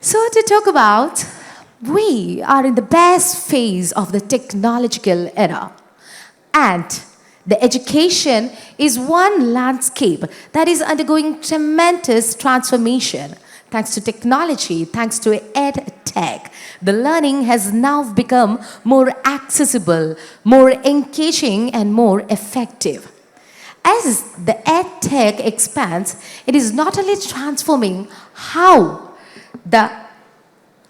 So to talk about, we are in the best phase of the technological era. And the education is one landscape that is undergoing tremendous transformation. Thanks to technology, thanks to Edtech, the learning has now become more accessible, more engaging, and more effective. As the Edtech expands, it is not only transforming how the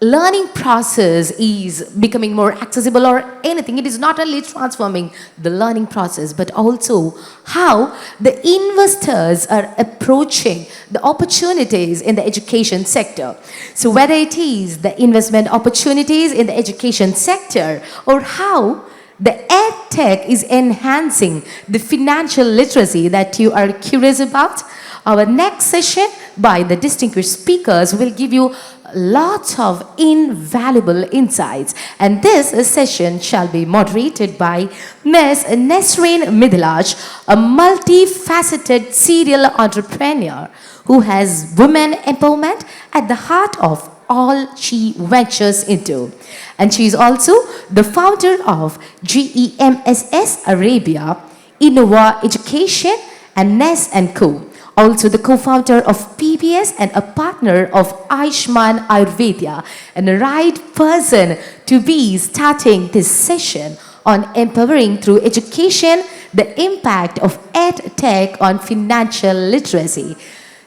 learning process is becoming more accessible or anything. It is not only transforming the learning process, but also how the investors are approaching the opportunities in the education sector. So whether it is the investment opportunities in the education sector or how the EdTech is enhancing the financial literacy that you are curious about, our next session by the distinguished speakers will give you lots of invaluable insights. And this session shall be moderated by Ms. Nezrin Midhlaj, a multifaceted serial entrepreneur who has women empowerment at the heart of all she ventures into. And she is also the founder of GEMSS Arabia, Innova Education, and Nes & Co. Also the co-founder of PBS and a partner of Aishman Ayurveda, and the right person to be starting this session on empowering through education, the impact of EdTech on financial literacy.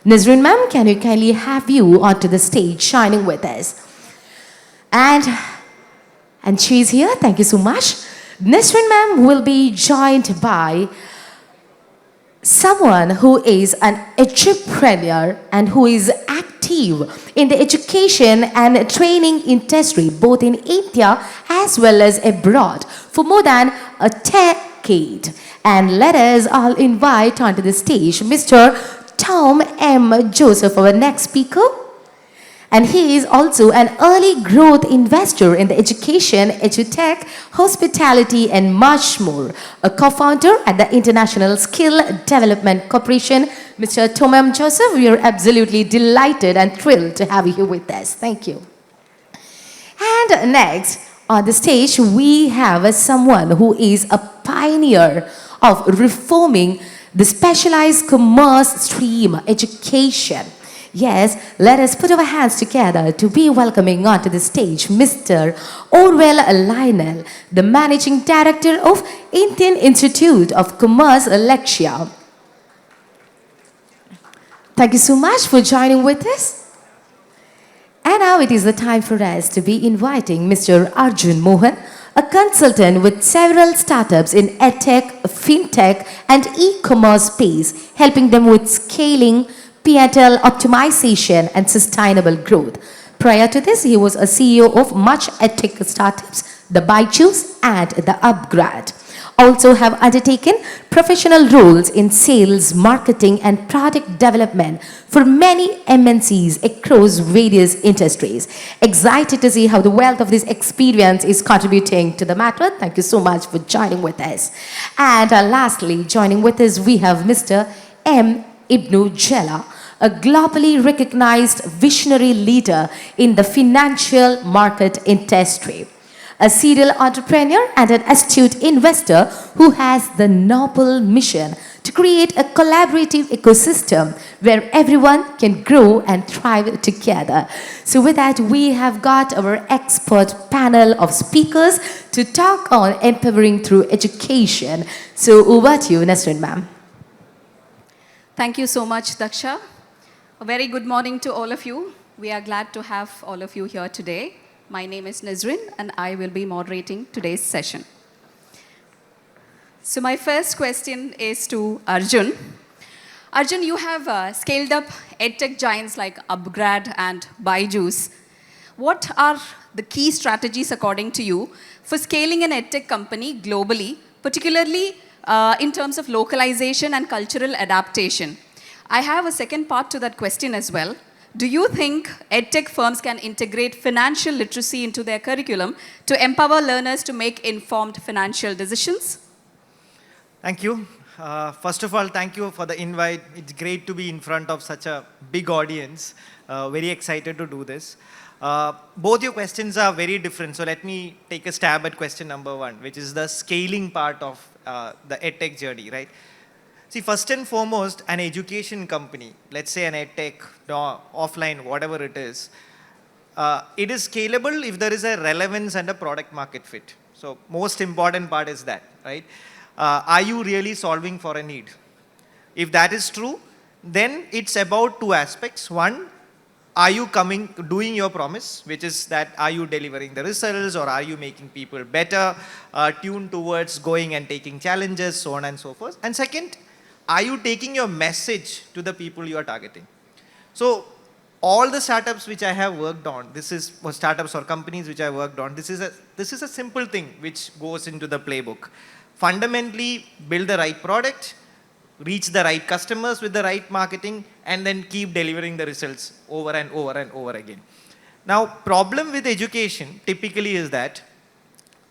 Nezrin ma'am, can we kindly have you onto the stage shining with us? And she's here, thank you so much. Nezrin ma'am will be joined by someone who is an entrepreneur and who is active in the education and training industry, both in India as well as abroad, for more than a decade. And let us all invite onto the stage Mr. Tom M. Joseph, our next speaker. And he is also an early growth investor in the education, edutech, hospitality, and much more. A co-founder at the International Skill Development Corporation. Mr. Tom M. Joseph, we are absolutely delighted and thrilled to have you here with us. Thank you. And next on the stage, we have someone who is a pioneer of reforming the specialized commerce stream education. Yes, let us put our hands together to be welcoming onto the stage Mr. Orwell Lionell, the Managing Director of Indian Institute of Commerce, Lakshya. Thank you so much for joining with us. And now it is the time for us to be inviting Mr. Arjun Mohan, a consultant with several startups in Edtech, Fintech, and e-commerce space, helping them with scaling, P&L optimization, and sustainable growth. Prior to this, he was a CEO of much Edtech startups, the BYJU'S and the upGrad. Also have undertaken professional roles in sales, marketing, and product development for many MNCs across various industries. Excited to see how the wealth of this experience is contributing to the matter. Thank you so much for joining with us. And lastly, joining with us, we have Mr. Ibnu Jala, a globally recognized visionary leader in the financial market industry. A serial entrepreneur and an astute investor who has the noble mission to create a collaborative ecosystem where everyone can grow and thrive together. So with that, we have got our expert panel of speakers to talk on empowering through education. So over to you, Nezrin ma'am. Thank you so much, Lakshya. A very good morning to all of you. We are glad to have all of you here today. My name is Nezrin, and I will be moderating today's session. So my first question is to Arjun. Arjun, you have scaled up EdTech giants like upGrad and BYJU'S. What are the key strategies, according to you, for scaling an EdTech company globally, particularly in terms of localization and cultural adaptation? I have a second part to that question as well. Do you think EdTech firms can integrate financial literacy into their curriculum to empower learners to make informed financial decisions? Thank you. First of all, thank you for the invite. It's great to be in front of such a big audience. Very excited to do this. Both your questions are very different. So let me take a stab at question number one, which is the scaling part of the EdTech journey, right? See, first and foremost, an education company, let's say an EdTech, no, offline, whatever it is scalable if there is a relevance and a product market fit. So most important part is that, right? Are you really solving for a need? If that is true, then it's about two aspects. One, are you doing your promise, which is that are you delivering the results, or are you making people better, tuned towards going and taking challenges, so on and so forth. And second, are you taking your message to the people you are targeting? So all the startups which I have worked on, this is for startups or companies which I worked on, this is a simple thing which goes into the playbook. Fundamentally, build the right product, reach the right customers with the right marketing, and then keep delivering the results over and over and over again. Now, problem with education typically is that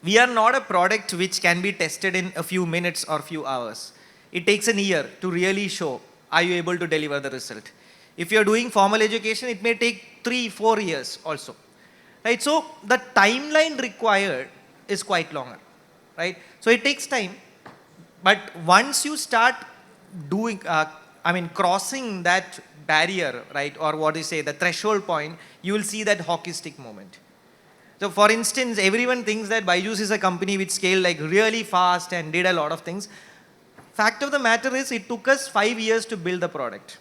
we are not a product which can be tested in a few minutes or few hours. It takes a year to really show, are you able to deliver the result? If you're doing formal education, it may take 3-4 years also, right? So the timeline required is quite longer, right? So it takes time, but once you start doing, crossing that barrier, right, or what you say, the threshold point, you will see that hockey stick moment. So for instance, everyone thinks that BYJU'S is a company which scaled like really fast and did a lot of things. Fact of the matter is, it took us 5 years to build the product,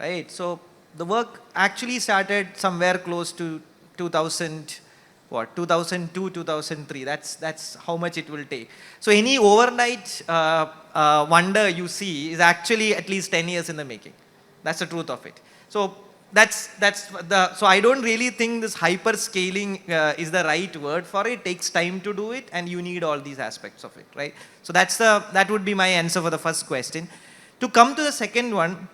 right? So the work actually started somewhere close to 2002, 2003. That's how much it will take. So any overnight wonder you see is actually at least 10 years in the making. That's the truth of it. So so I don't really think this hyper scaling is the right word for it. It takes time to do it, and you need all these aspects of it, right? So that would be my answer for the first question. To come to the second one,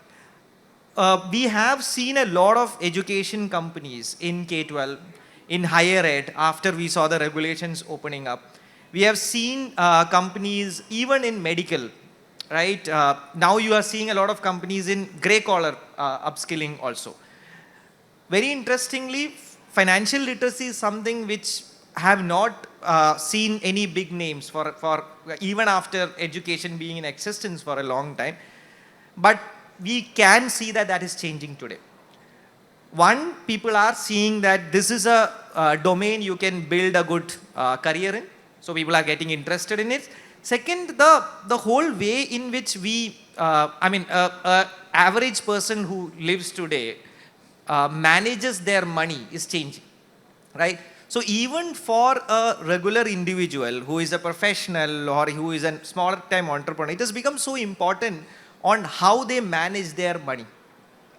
we have seen a lot of education companies in K-12, in higher ed, after we saw the regulations opening up. We have seen companies even in medical, right? Now you are seeing a lot of companies in grey collar upskilling also. Very interestingly, financial literacy is something which have not seen any big names for even after education being in existence for a long time. But we can see that is changing today. One, people are seeing that this is a domain you can build a good career in. So people are getting interested in it. Second, the whole way in which average person who lives today manages their money is changing, right? So even for a regular individual who is a professional or who is a smaller time entrepreneur, it has become so important on how they manage their money,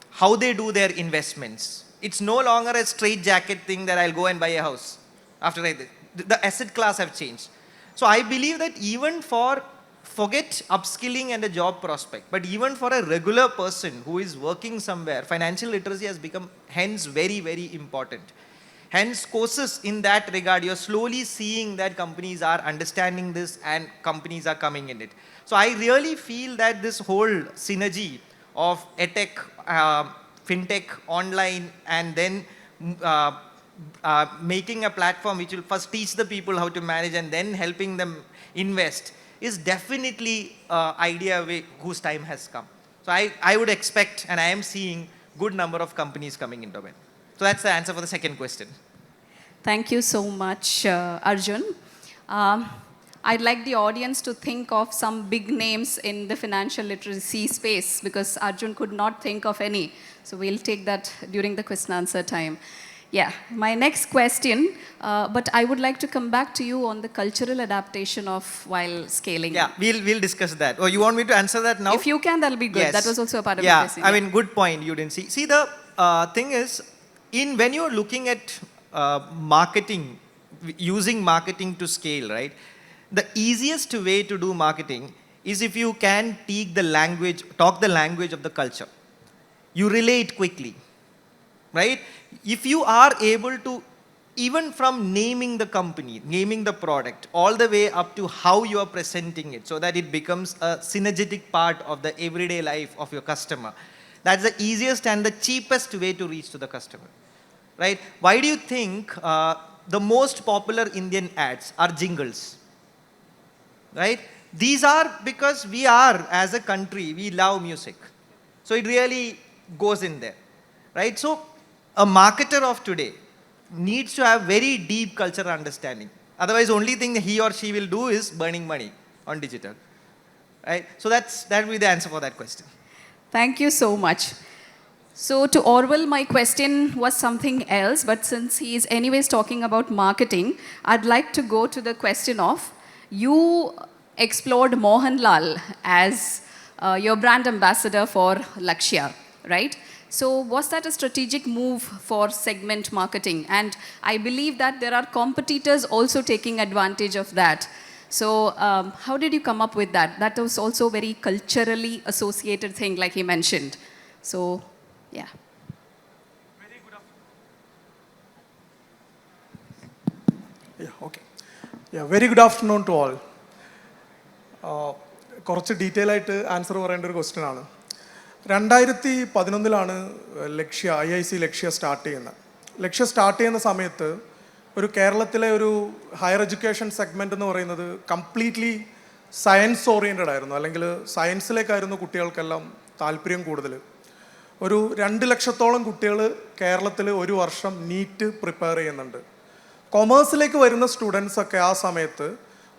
how they do their investments. It's no longer a straight jacket thing that I'll go and buy a house. After the asset class have changed. So I believe that even forget upskilling and a job prospect, but even for a regular person who is working somewhere, financial literacy has become hence very, very important. Hence courses in that regard, you're slowly seeing that companies are understanding this and companies are coming in it. So I really feel that this whole synergy of Edtech, fintech, online, and then making a platform which will first teach the people how to manage and then helping them invest is definitely idea whose time has come. So I would expect, and I am seeing good number of companies coming into it. So that's the answer for the second question. Thank you so much, Arjun. I'd like the audience to think of some big names in the financial literacy space, because Arjun could not think of any. So we'll take that during the question answer time. Yeah, my next question, but I would like to come back to you on the cultural adaptation of while scaling. Yeah, we'll discuss that. Or you want me to answer that now? If you can, that'll be good. Yes. That was also a part of the question. I mean, good point you didn't see. See, the thing is, when you're looking at marketing, using marketing to scale, right? The easiest way to do marketing is if you can talk the language of the culture. You relate quickly, right? If you are able to, even from naming the company, naming the product, all the way up to how you are presenting it so that it becomes a synergetic part of the everyday life of your customer, that's the easiest and the cheapest way to reach to the customer. right? Why do you think the most popular Indian ads are jingles, right? These are because we are, as a country, we love music. So it really goes in there, right? So a marketer of today needs to have very deep cultural understanding. Otherwise, only thing he or she will do is burning money on digital, right? So that will be the answer for that question. Thank you so much. So to Orwell, my question was something else, but since he is anyways talking about marketing, I'd like to go to the question of, you explored Mohanlal as your brand ambassador for Lakshya, right? So was that a strategic move for segment marketing? And I believe that there are competitors also taking advantage of that. So how did you come up with that? That was also a very culturally associated thing, like he mentioned. So, yeah. Very good afternoon. Yeah, okay. Yeah, very good afternoon to all. കുറച്ച് detail ആയിട്ട് answer പറയേണ്ട ഒരു question ആണ്. 2011 ലക്ഷ്യ IIC ലക്ഷ്യ start ചെയ്യുന്നത്. ലക്ഷ്യ start ചെയ്യുന്ന സമയത്ത് ഒരു കേരളത്തിലെ ഒരു ഹയർ എഡ്യൂക്കേഷൻ സെഗ്മെൻ്റ് എന്ന് പറയുന്നത് കംപ്ലീറ്റ്ലി സയൻസ് ഓറിയൻറ്റഡ് ആയിരുന്നു, അല്ലെങ്കിൽ സയൻസിലേക്കായിരുന്നു കുട്ടികൾക്കെല്ലാം താല്പര്യം കൂടുതൽ. ഒരു 2 ലക്ഷത്തോളം കുട്ടികൾ കേരളത്തിൽ ഒരു വർഷം നീറ്റ് പ്രിപ്പയർ ചെയ്യുന്നുണ്ട്. കൊമേഴ്സിലേക്ക് വരുന്ന സ്റ്റുഡൻസൊക്കെ ആ സമയത്ത്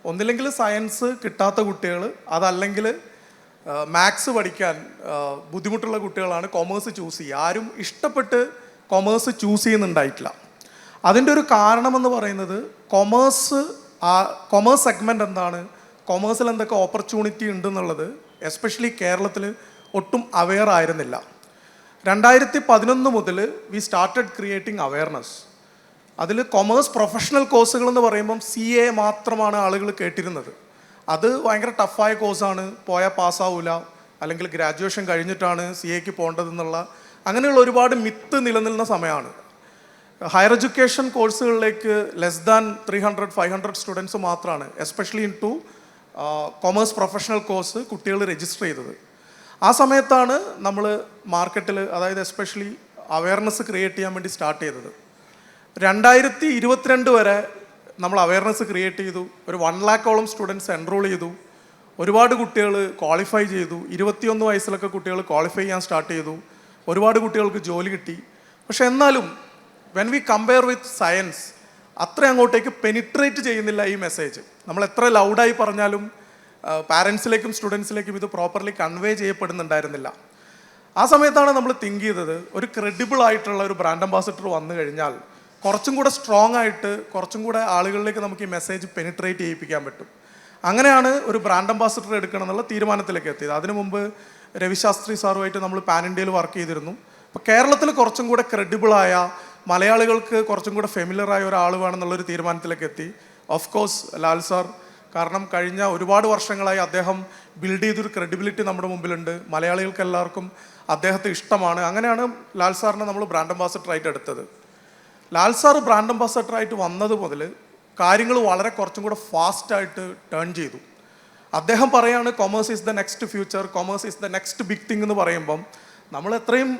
ഒന്നില്ലെങ്കിൽ സയൻസ് കിട്ടാത്ത കുട്ടികൾ, അതല്ലെങ്കിൽ മാത്സ് പഠിക്കാൻ ബുദ്ധിമുട്ടുള്ള കുട്ടികളാണ് കൊമേഴ്സ് ചൂസ് ചെയ്യുക. ആരും ഇഷ്ടപ്പെട്ട് കൊമേഴ്സ് ചൂസ് ചെയ്യുന്നുണ്ടായിട്ടില്ല. അതിൻ്റെ ഒരു കാരണമെന്ന് പറയുന്നത് കൊമേഴ്സ് സെഗ്മെൻ്റ് എന്താണ്, കൊമേഴ്സിൽ എന്തൊക്കെ ഓപ്പർച്യൂണിറ്റി ഉണ്ടെന്നുള്ളത് എസ്പെഷ്യലി കേരളത്തിൽ ഒട്ടും അവെയർ ആയിരുന്നില്ല. 2011 മുതൽ വി സ്റ്റാർട്ടഡ് ക്രിയേറ്റിംഗ് അവെയർനെസ്. അതിൽ കൊമേഴ്സ് പ്രൊഫഷണൽ കോഴ്സുകൾ എന്ന് പറയുമ്പം CA മാത്രമാണ് ആളുകൾ കേട്ടിരുന്നത്. അത് ഭയങ്കര ടഫായ കോഴ്സാണ്, പോയാൽ പാസ്സാവില്ല, അല്ലെങ്കിൽ ഗ്രാജുവേഷൻ കഴിഞ്ഞിട്ടാണ് CAക്ക് പോകേണ്ടതെന്നുള്ള അങ്ങനെയുള്ള ഒരുപാട് മിത്ത് നിലനിൽക്കുന്ന സമയമാണ്. ഹയർ എഡ്യൂക്കേഷൻ കോഴ്സുകളിലേക്ക് ലെസ് ദാൻ 300-500 സ്റ്റുഡൻസ് മാത്രമാണ് especially in two commerce professional course കുട്ടികൾ രജിസ്റ്റർ ചെയ്തത്. ആ സമയത്താണ് നമ്മൾ മാർക്കറ്റിൽ, അതായത് എസ്പെഷ്യലി അവെയർനെസ് ക്രിയേറ്റ് ചെയ്യാൻ വേണ്ടി സ്റ്റാർട്ട് ചെയ്തത്. 2022 വരെ നമ്മൾ അവെയർനെസ് ക്രിയേറ്റ് ചെയ്തു. ഒരു 1 lakhോളം സ്റ്റുഡൻസ് എൻറോൾ ചെയ്തു. ഒരുപാട് കുട്ടികൾ ക്വാളിഫൈ ചെയ്തു. 21 വയസ്സിലൊക്കെ കുട്ടികൾ ക്വാളിഫൈ ചെയ്യാൻ സ്റ്റാർട്ട് ചെയ്തു. ഒരുപാട് കുട്ടികൾക്ക് ജോലി കിട്ടി. പക്ഷെ എന്നാലും when we compare with science അത്ര അങ്ങോട്ടേക്ക് പെനിട്രേറ്റ് ചെയ്യുന്നില്ല ഈ മെസ്സേജ്. നമ്മൾ എത്ര ലൗഡായി പറഞ്ഞാലും പാരൻസിലേക്കും സ്റ്റുഡൻസിലേക്കും ഇത് പ്രോപ്പർലി കൺവേ ചെയ്യപ്പെടുന്നുണ്ടായിരുന്നില്ല. ആ സമയത്താണ് നമ്മൾ തിങ്ക് ചെയ്തത്, ഒരു ക്രെഡിബിൾ ആയിട്ടുള്ള ഒരു ബ്രാൻഡ് അംബാസിഡർ വന്നു കഴിഞ്ഞാൽ കുറച്ചും കൂടെ സ്ട്രോങ് ആയിട്ട് കുറച്ചും കൂടെ ആളുകളിലേക്ക് നമുക്ക് ഈ മെസ്സേജ് പെനിട്രേറ്റ് ചെയ്യിപ്പിക്കാൻ പറ്റും. അങ്ങനെയാണ് ഒരു ബ്രാൻഡ് അംബാസിഡർ എടുക്കണം എന്നുള്ള തീരുമാനത്തിലേക്ക് എത്തിയത്. അതിനു മുമ്പ് രവിശാസ്ത്രി സാറുമായിട്ട് നമ്മൾ പാൻ ഇന്ത്യയിൽ വർക്ക് ചെയ്തിരുന്നു. അപ്പോൾ കേരളത്തിൽ കുറച്ചും കൂടെ ക്രെഡിബിളായ, മലയാളികൾക്ക് കുറച്ചും കൂടെ ഫെമിലിയറായ ഒരാൾ വേണമെന്നുള്ളൊരു തീരുമാനത്തിലേക്ക് എത്തി. ഓഫ് കോഴ്സ് ലാൽ സാർ, കാരണം കഴിഞ്ഞ ഒരുപാട് വർഷങ്ങളായി അദ്ദേഹം ബിൽഡ് ചെയ്തൊരു ക്രെഡിബിലിറ്റി നമ്മുടെ മുമ്പിലുണ്ട്. മലയാളികൾക്ക് എല്ലാവർക്കും അദ്ദേഹത്തെ ഇഷ്ടമാണ്. അങ്ങനെയാണ് ലാൽ സാറിനെ നമ്മൾ ബ്രാൻഡ് അംബാസിഡറായിട്ട് എടുത്തത്. ലാൽ സാർ ബ്രാൻഡ് അംബാസഡറായിട്ട് വന്നത് മുതൽ കാര്യങ്ങൾ വളരെ കുറച്ചും കൂടെ ഫാസ്റ്റായിട്ട് ടേൺ ചെയ്തു. അദ്ദേഹം പറയാണ് commerce is the next future, commerce is the next big thing എന്ന് പറയുമ്പം നമ്മൾ അത്രയും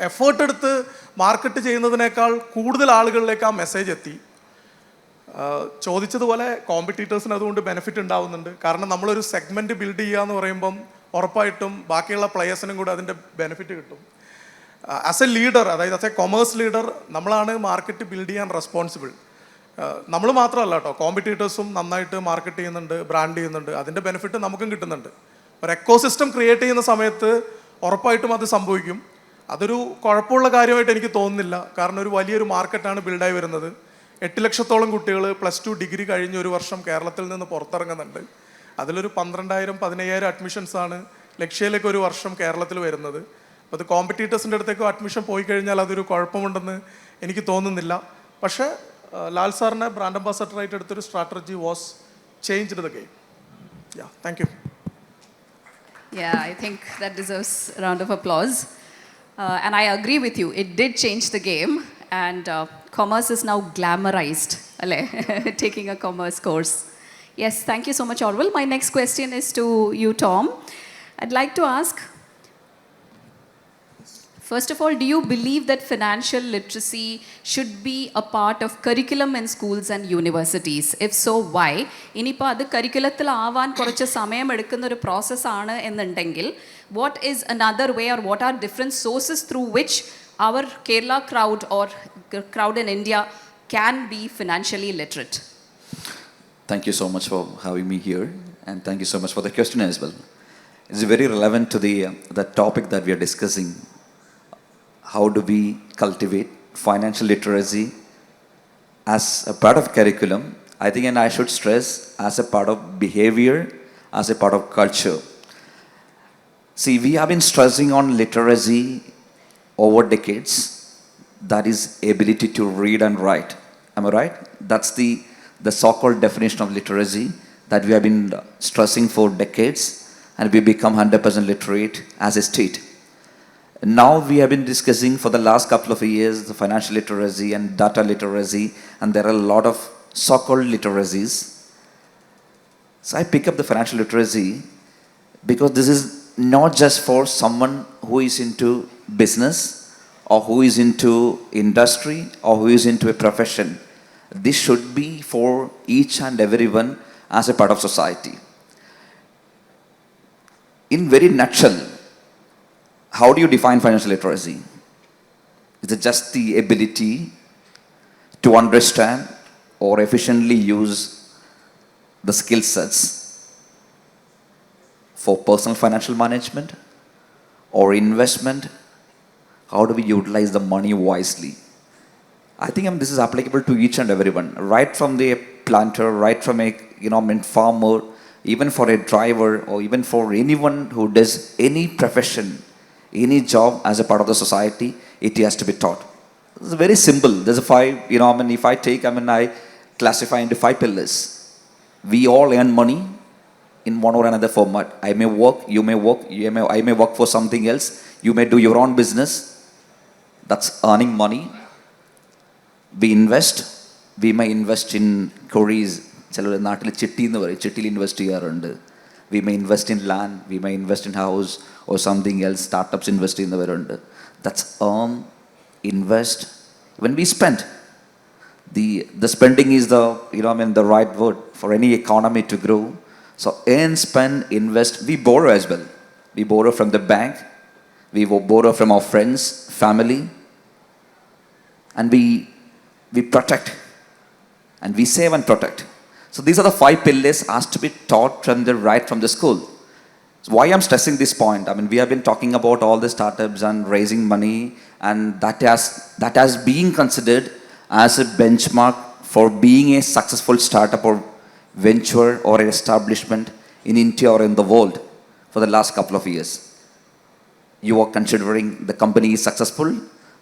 എഫേർട്ട് എടുത്ത് മാർക്കറ്റ് ചെയ്യുന്നതിനേക്കാൾ കൂടുതൽ ആളുകളിലേക്ക് ആ മെസ്സേജ് എത്തി. ചോദിച്ചതുപോലെ കോമ്പറ്റീറ്റേഴ്സിന് അതുകൊണ്ട് ബെനിഫിറ്റ് ഉണ്ടാവുന്നുണ്ട്. കാരണം നമ്മളൊരു സെഗ്മെൻറ്റ് ബിൽഡ് ചെയ്യുക എന്ന് പറയുമ്പം ഉറപ്പായിട്ടും ബാക്കിയുള്ള പ്ലെയേഴ്സിനും കൂടെ അതിൻ്റെ ബെനിഫിറ്റ് കിട്ടും. ആസ് എ ലീഡർ, അതായത് ആസ് എ കൊമേഴ്സ് ലീഡർ, നമ്മളാണ് മാർക്കറ്റ് ബിൽഡ് ചെയ്യാൻ റെസ്പോൺസിബിൾ. നമ്മൾ മാത്രമല്ല കേട്ടോ, കോമ്പറ്റീറ്റേഴ്സും നന്നായിട്ട് മാർക്കറ്റ് ചെയ്യുന്നുണ്ട്, ബ്രാൻഡ് ചെയ്യുന്നുണ്ട്. അതിൻ്റെ ബെനിഫിറ്റ് നമുക്കും കിട്ടുന്നുണ്ട്. ഒരു എക്കോസിസ്റ്റം ക്രിയേറ്റ് ചെയ്യുന്ന സമയത്ത് ഉറപ്പായിട്ടും അത് സംഭവിക്കും. അതൊരു കുഴപ്പമുള്ള കാര്യമായിട്ട് എനിക്ക് തോന്നുന്നില്ല. കാരണം ഒരു വലിയൊരു മാർക്കറ്റാണ് ബിൽഡായി വരുന്നത്. 8 ലക്ഷത്തോളം കുട്ടികൾ +2 ഡിഗ്രി കഴിഞ്ഞ് ഒരു വർഷം കേരളത്തിൽ നിന്ന് പുറത്തിറങ്ങുന്നുണ്ട്. അതിലൊരു 12,000-15,000 അഡ്മിഷൻസാണ് ലക്ഷ്യയിലേക്ക് ഒരു വർഷം കേരളത്തിൽ വരുന്നത്. അപ്പോൾ അത് കോമ്പറ്റീറ്റേഴ്സിൻ്റെ അടുത്തേക്കോ അഡ്മിഷൻ പോയി കഴിഞ്ഞാൽ അതൊരു കുഴപ്പമുണ്ടെന്ന് എനിക്ക് തോന്നുന്നില്ല. പക്ഷേ ലാൽ സാറിനെ ബ്രാൻഡ് അംബാസഡറായിട്ട് എടുത്തൊരു strategy was changed the game. Yeah, thank you. Yeah, I think that deserves a round of applause. And I agree with you, it did change the game, and commerce is now glamorized, taking a commerce course. Yes, thank you so much, Orwell. My next question is to you, Tom. I'd like to ask, First of all, do you believe that financial literacy should be a part of curriculum in schools and universities? If so, why? ഇനിയിപ്പോൾ അത് കരിക്കുലത്തിലാവാൻ കുറച്ച് സമയം എടുക്കുന്ന ഒരു പ്രോസസ്സാണ് എന്നുണ്ടെങ്കിൽ what is another way or what are different sources through which our Kerala crowd or crowd in India can be financially literate? Thank you so much for having me here, and thank you so much for the question as well. It's very relevant to the topic that we are discussing. How do we cultivate financial literacy as a part of curriculum? I think, and I should stress, as a part of behavior, as a part of culture. See, we have been stressing on literacy over decades. That is ability to read and write. Am I right? That's the so-called definition of literacy that we have been stressing for decades, and we become 100% literate as a state. Now we have been discussing for the last couple of years the financial literacy and data literacy, and there are a lot of so-called literacies. So I pick up the financial literacy because this is not just for someone who is into business or who is into industry or who is into a profession. This should be for each and everyone as a part of society. In very nutshell, how do you define financial literacy? Is it just the ability to understand or efficiently use the skill sets for personal financial management or investment? How do we utilize the money wisely? I think this is applicable to each and everyone, right from the planter, right from a farmer, even for a driver, or even for anyone who does any profession, any job as a part of the society. It has to be taught. It's very simple. There's a five, if I take, I classify into 5 pillars. We all earn money in one or another format. I may work, you may work, I may work for something else. You may do your own business. That's earning money. We invest. We may invest in Koreas. Chittil invest ചെയ്യാറുണ്ട്. We may invest in land. We may invest in house or something else. Startups invest ചെയ്യുന്നവരുണ്ട്. That's earn, invest. When we spend, the spending is the right word for any economy to grow. So earn, spend, invest. We borrow as well. We borrow from the bank. We borrow from our friends, family, and we protect, and we save and protect. So these are the 5 pillars has to be taught from the school. So why I'm stressing this point? We have been talking about all the startups and raising money, and that has been considered as a benchmark for being a successful startup or venture or an establishment in India or in the world for the last couple of years. You are considering the company is successful,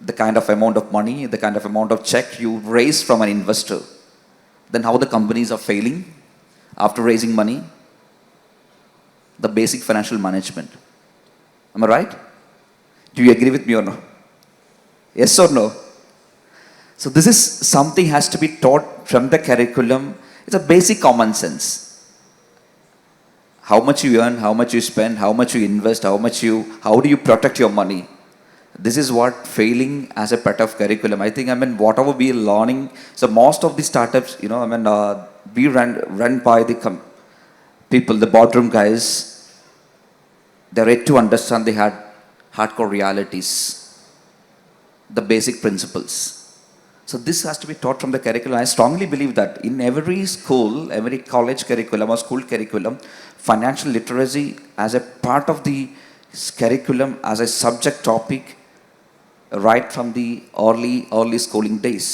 the kind of amount of money, the kind of amount of check you raise from an investor. Then how the companies are failing after raising money? The basic financial management. Am I right? Do you agree with me or no? Yes or no? So this is something has to be taught from the curriculum. It's a basic common sense. How much you earn, how much you spend, how much you invest, how do you protect your money? This is what failing as a part of curriculum. I think, whatever we are learning, so most of the startups, we run by the people, the boardroom guys, they're ready to understand the hardcore realities, the basic principles. So this has to be taught from the curriculum. I strongly believe that in every school, every college curriculum or school curriculum, financial literacy as a part of the curriculum, as a subject topic, right from the early schooling days.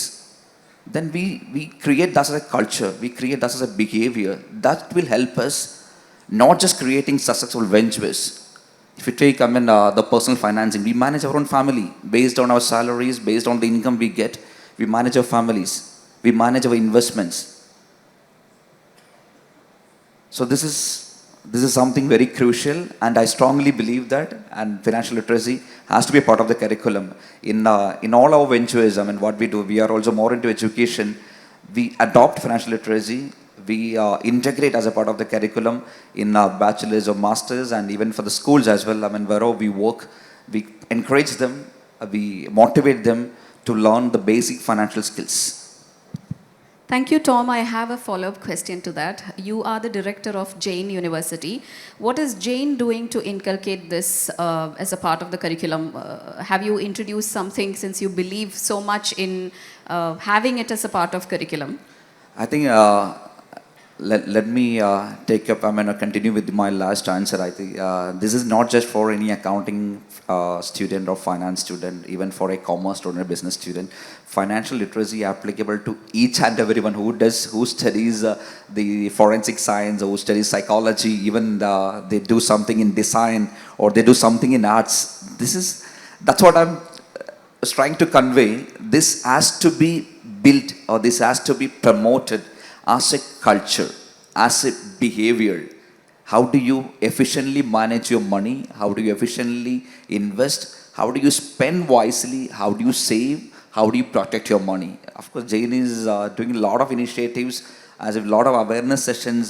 Then we create that as a culture, we create that as a behavior that will help us not just creating successful ventures. If you take the personal financing, we manage our own family based on our salaries, based on the income we get. We manage our families, we manage our investments. So this is something very crucial, and I strongly believe that, and financial literacy has to be a part of the curriculum. In all our ventures, what we do, we are also more into education. We adopt financial literacy, we integrate as a part of the curriculum in bachelor's or master's, and even for the schools as well. Wherever we work, we encourage them we motivate them to learn the basic financial skills. Thank you, Tom. I have a follow-up question to that. You are the director of Jain University. What is Jain doing to inculcate this as a part of the curriculum? Have you introduced something since you believe so much in having it as a part of curriculum? I think let me take up, continue with my last answer. I think this is not just for any accounting student or finance student, even for a commerce student or business student. Financial literacy applicable to each and everyone who studies the forensic science, who studies psychology, even they do something in design or they do something in arts. That's what I'm trying to convey. This has to be built, or this has to be promoted as a culture, as a behavior. How do you efficiently manage your money? How do you efficiently invest? How do you spend wisely? How do you save? How do you protect your money? Of course, Jain is doing a lot of initiatives, as a lot of awareness sessions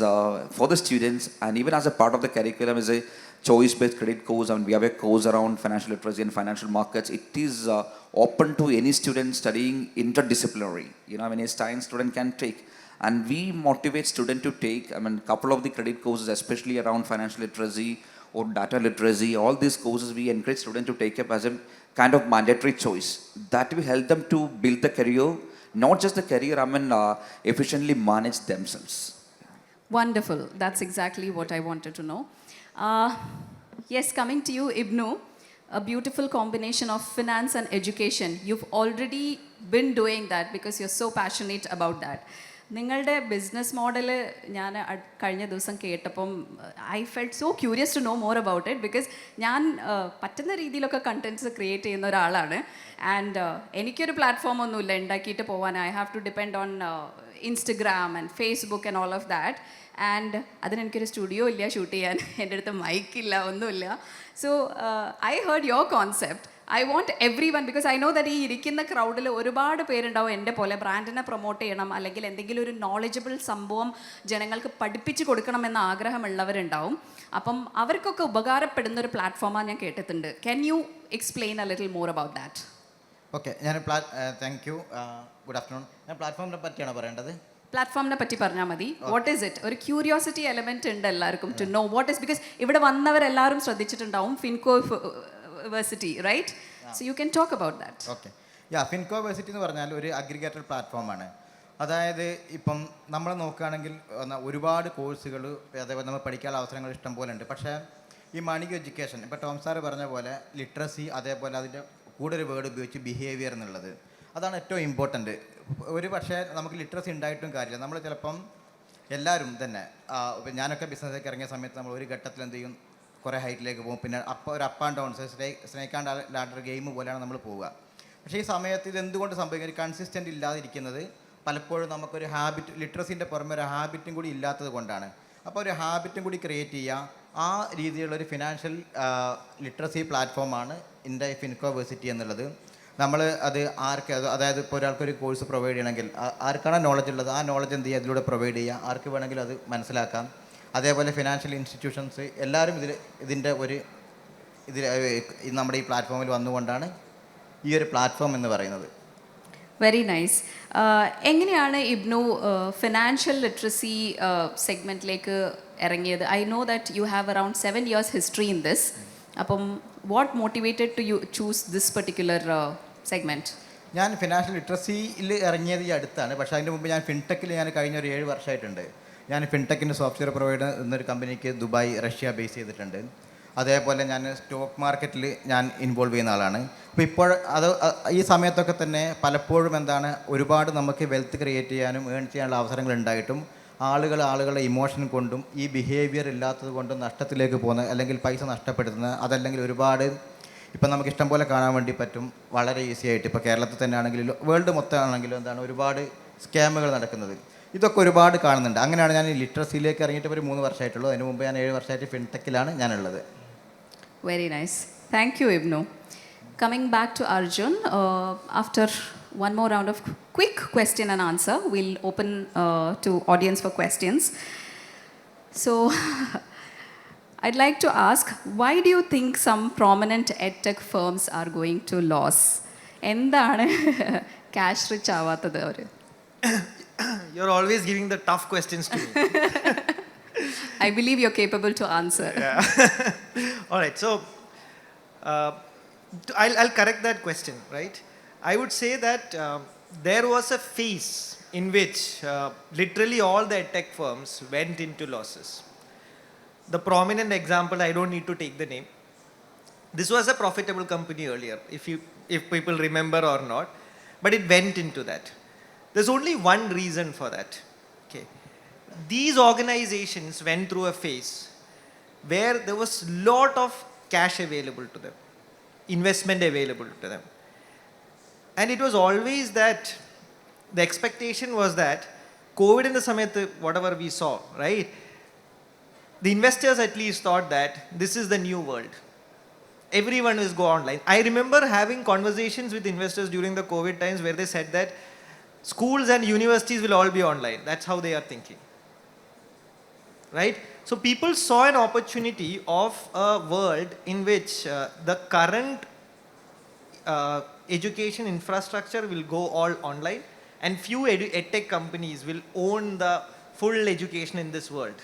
for the students, and even as a part of the curriculum is a choice-based credit course, and we have a course around financial literacy and financial markets. It is open to any student studying interdisciplinary. A science student can take. And we motivate students to take, couple of the credit courses, especially around financial literacy or data literacy. All these courses we encourage students to take up as a kind of mandatory choice. That will help them to build the career, not just the career, efficiently manage themselves. Wonderful. That's exactly what I wanted to know. Yes, coming to you, Ibnu. A beautiful combination of finance and education. You've already been doing that because you're so passionate about that. നിങ്ങളുടെ business model ഞാൻ കഴിഞ്ഞ ദിവസം കേട്ടപ്പം I felt so curious to know more about it, because ഞാൻ പറ്റുന്ന രീതിയിലൊക്കെ contents create ചെയ്യുന്ന ഒരാളാണ്. ആൻഡ് എനിക്കൊരു പ്ലാറ്റ്ഫോം ഒന്നുമില്ല ഉണ്ടാക്കിയിട്ട് പോകാൻ. I have to depend on Instagram and Facebook and all of that. And അതിനെനിക്കൊരു സ്റ്റുഡിയോ ഇല്ല ഷൂട്ട് ചെയ്യാൻ, എൻ്റെ അടുത്ത് മൈക്കില്ല, ഒന്നുമില്ല. So I heard your concept. I want everyone, because I know that ഈ ഇരിക്കുന്ന ക്രൗഡിൽ ഒരുപാട് പേരുണ്ടാവും എൻ്റെ പോലെ ബ്രാൻഡിനെ പ്രൊമോട്ട് ചെയ്യണം, അല്ലെങ്കിൽ എന്തെങ്കിലും ഒരു നോളജബിൾ സംഭവം ജനങ്ങൾക്ക് പഠിപ്പിച്ച് കൊടുക്കണമെന്ന ആഗ്രഹമുള്ളവരുണ്ടാവും. അപ്പം അവർക്കൊക്കെ ഉപകാരപ്പെടുന്ന ഒരു പ്ലാറ്റ്ഫോമാണ് ഞാൻ കേട്ടിട്ടുണ്ട്. Can you explain a little more about that? Okay, thank you. Good afternoon. ഞാൻ പ്ലാറ്റ്ഫോമിനെ പറ്റിയാണ് പറയേണ്ടത്. പ്ലാറ്റ്ഫോമിനെ പറ്റി പറഞ്ഞാൽ മതി. What is it? ഒരു ക്യൂരിയോസിറ്റി എലമെന്റ് ഉണ്ട് എല്ലാവർക്കും to know what is, because ഇവിടെ വന്നവരെല്ലാവരും ശ്രദ്ധിച്ചിട്ടുണ്ടാവും ഫിൻകോ Versity, right? Yeah. So you can talk about that. Okay. Yeah, Finquo Versity എന്ന് പറഞ്ഞാൽ ഒരു അഗ്രിഗേറ്റഡ് പ്ലാറ്റ്ഫോമാണ്. അതായത് ഇപ്പം നമ്മൾ നോക്കുകയാണെങ്കിൽ ഒരുപാട് കോഴ്സുകൾ, അതേപോലെ നമ്മൾ പഠിക്കാനുള്ള അവസരങ്ങൾ ഇഷ്ടം പോലെ ഉണ്ട്. പക്ഷേ ഈ മണി എഡ്യൂക്കേഷൻ, ഇപ്പോൾ ടോം സാറ് പറഞ്ഞ പോലെ ലിറ്ററസി, അതേപോലെ അതിൻ്റെ കൂടെ ഒരു വേർഡ് ഉപയോഗിച്ച് ബിഹേവിയർ എന്നുള്ളത്, അതാണ് ഏറ്റവും ഇമ്പോർട്ടൻറ്റ്. ഒരു പക്ഷേ നമുക്ക് ലിറ്ററസി ഉണ്ടായിട്ടും കാര്യമില്ല. നമ്മൾ ചിലപ്പം എല്ലാവരും തന്നെ, ഞാനൊക്കെ ബിസിനസ്സിലേക്ക് ഇറങ്ങിയ സമയത്ത് നമ്മൾ ഒരു ഘട്ടത്തിൽ എന്ത് ചെയ്യും, കുറേ ഹൈറ്റിലേക്ക് പോകും, പിന്നെ ഒരു up and down, snake and ladder game പോലെയാണ് നമ്മൾ പോവുക. പക്ഷേ ഈ സമയത്ത് ഇത് എന്തുകൊണ്ട് സംഭവിക്കും, ഒരു കൺസിസ്റ്റൻ്റ് ഇല്ലാതിരിക്കുന്നത് പലപ്പോഴും നമുക്കൊരു ഹാബിറ്റ്, ലിറ്ററസിൻ്റെ പുറമെ ഒരു ഹാബിറ്റും കൂടി ഇല്ലാത്തത് കൊണ്ടാണ്. അപ്പോൾ ഒരു ഹാബിറ്റും കൂടി ക്രിയേറ്റ് ചെയ്യുക, ആ രീതിയിലുള്ളൊരു ഫിനാൻഷ്യൽ ലിറ്ററസി പ്ലാറ്റ്ഫോമാണ് എൻ്റെ ഫിൻകോ വേഴ്സിറ്റി എന്നുള്ളത്. നമ്മൾ അത് ആർക്ക്, അതായത് ഇപ്പോൾ ഒരാൾക്കൊരു കോഴ്സ് പ്രൊവൈഡ് ചെയ്യണമെങ്കിൽ ആർക്കാണ് നോളജ് ഉള്ളത്, ആ നോളജ് എന്ത് ചെയ്യുക, അതിലൂടെ പ്രൊവൈഡ് ചെയ്യുക, ആർക്ക് വേണമെങ്കിലും അത് മനസ്സിലാക്കാം. അതേപോലെ ഫിനാൻഷ്യൽ ഇൻസ്റ്റിറ്റ്യൂഷൻസ് എല്ലാവരും ഇതിൻ്റെ നമ്മുടെ ഈ പ്ലാറ്റ്ഫോമിൽ വന്നുകൊണ്ടാണ് ഈ ഒരു പ്ലാറ്റ്ഫോം എന്ന് പറയുന്നത്. Very nice. എങ്ങനെയാണ് ഇബ്നു ഫിനാൻഷ്യൽ ലിറ്ററസി സെഗ്മെൻറ്റിലേക്ക് ഇറങ്ങിയത്? I know that you have around 7 years history in this. അപ്പം what motivated to you choose this particular segment? ഞാൻ ഫിനാൻഷ്യൽ ലിറ്ററസിയിൽ ഇറങ്ങിയത് ഈ അടുത്താണ്. പക്ഷേ അതിൻ്റെ മുമ്പ് ഞാൻ ഫിൻടെക്കിൽ കഴിഞ്ഞ ഒരു 7 വർഷമായിട്ടുണ്ട്. ഞാൻ ഫിൻടെക്കിൻ്റെ സോഫ്റ്റ്വെയർ പ്രൊവൈഡർ എന്നൊരു കമ്പനിക്ക് ദുബായ്, റഷ്യ ബേസ് ചെയ്തിട്ടുണ്ട്. അതേപോലെ ഞാൻ സ്റ്റോക്ക് മാർക്കറ്റിൽ ഞാൻ ഇൻവോൾവ് ചെയ്യുന്ന ആളാണ്. അപ്പോൾ ഇപ്പോൾ ഈ സമയത്തൊക്കെ തന്നെ പലപ്പോഴും ഒരുപാട് നമുക്ക് വെൽത്ത് ക്രിയേറ്റ് ചെയ്യാനും ഏൺ ചെയ്യാനുള്ള അവസരങ്ങൾ ഉണ്ടായിട്ടും ആളുകളുടെ ഇമോഷൻ കൊണ്ടും ഈ ബിഹേവിയർ ഇല്ലാത്തത് കൊണ്ടും നഷ്ടത്തിലേക്ക് പോകുന്ന, അല്ലെങ്കിൽ പൈസ നഷ്ടപ്പെടുത്തുന്ന, അതല്ലെങ്കിൽ ഒരുപാട് ഇപ്പം നമുക്ക് ഇഷ്ടം പോലെ കാണാൻ വേണ്ടി പറ്റും വളരെ ഈസി ആയിട്ട്. ഇപ്പോൾ കേരളത്തിൽ തന്നെ ആണെങ്കിലും വേൾഡ് മൊത്തം ആണെങ്കിലും ഒരുപാട് സ്കാമുകൾ നടക്കുന്നത്, ഇതൊക്കെ ഒരുപാട് കാണുന്നുണ്ട്. അങ്ങനെയാണ് ഞാൻ ഈ ലിറ്ററസിയിലേക്ക് ഇറങ്ങിയിട്ട് ഒരു 3 വർഷമായിട്ടുള്ളൂ. അതിന് മുമ്പ് ഞാൻ 7 വർഷമായിട്ട് ഫിൻടെക്കിലാണ് ഞാനുള്ളത്. Very nice. Thank you Ibnu. Coming back to Arjun, after one more round of quick question and answer, we'll open to audience for questions. So I'd like to ask, why do you think some prominent edtech firms are going to loss? എന്താണ് cash rich ആവാത്തത് അവര്? You're always giving the tough questions to me. I believe you're capable to answer. All right, so I'll correct that question, right? I would say that there was a phase in which literally all the tech firms went into losses. The prominent example, I don't need to take the name. This was a profitable company earlier, if people remember or not, but it went into that. There's only one reason for that. Okay. These organizations went through a phase where there was lot of cash available to them, investment available to them. And it was always that the expectation was that COVID in the Samayat, whatever we saw, right? The investors at least thought that this is the new world. Everyone will go online. I remember having conversations with investors during the COVID times where they said that schools and universities will all be online. That's how they are thinking. Right? So people saw an opportunity of a world in which the current education infrastructure will go all online, and few edtech companies will own the full education in this world.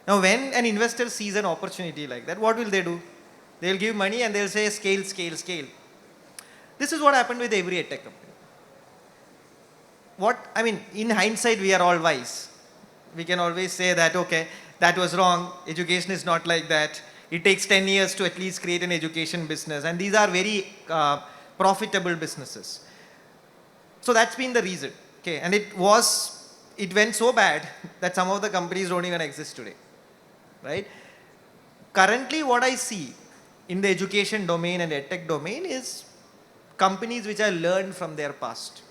Now when an investor sees an opportunity like that, what will they do? They'll give money and they'll say scale, scale, scale. This is what happened with every edtech company. In hindsight, we are all wise. We can always say that, okay, that was wrong. Education is not like that. It takes 10 years to at least create an education business. And these are very profitable businesses. So that's been the reason. Okay, and it went so bad that some of the companies don't even exist today. Right? Currently, what I see in the education domain and edtech domain is companies which are learned from their past.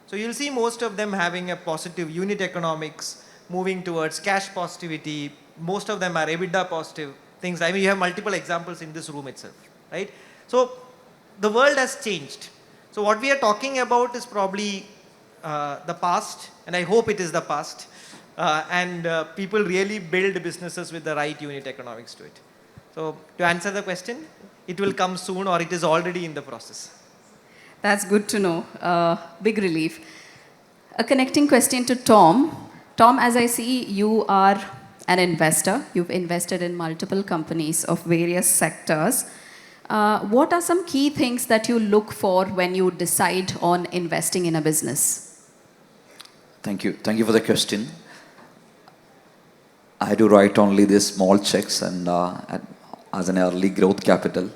So you'll see most of them having a positive unit economics, moving towards cash positivity. Most of them are EBITDA positive things. I mean, you have multiple examples in this room itself, right? So the world has changed. So what we are talking about is probably the past, and I hope it is the past. And people really build businesses with the right unit economics to it. So to answer the question, it will come soon or it is already in the process. That's good to know. Big relief. A connecting question to Tom. Tom, as I see, you are an investor. You've invested in multiple companies of various sectors. What are some key things that you look for when you decide on investing in a business? Thank you. Thank you for the question. I do write only these small checks and as an early growth capital.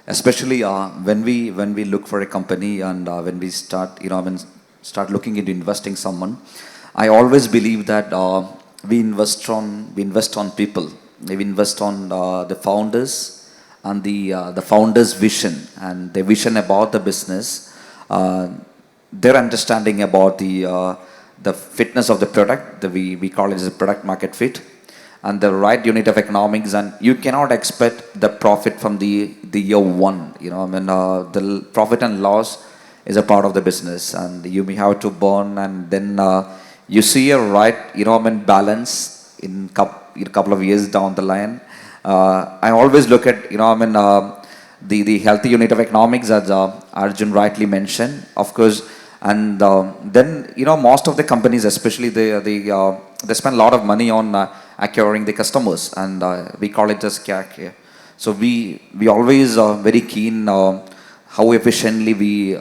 Especially when we look for a company and when we start looking into investing someone, I always believe that we invest on people. We invest on the founders and the founders' vision and their vision about the business, their understanding about the fitness of the product. We call it as a product market fit. And the right unit of economics, and you cannot expect the profit from the year one. The profit and loss is a part of the business, and you may have to burn, and then you see a right, balance in a couple of years down the line. I always look at, the healthy unit of economics, as Arjun rightly mentioned, of course, and then most of the companies, especially they spend a lot of money on acquiring the customers, and we call it as CAC. So we always very keen how efficiently we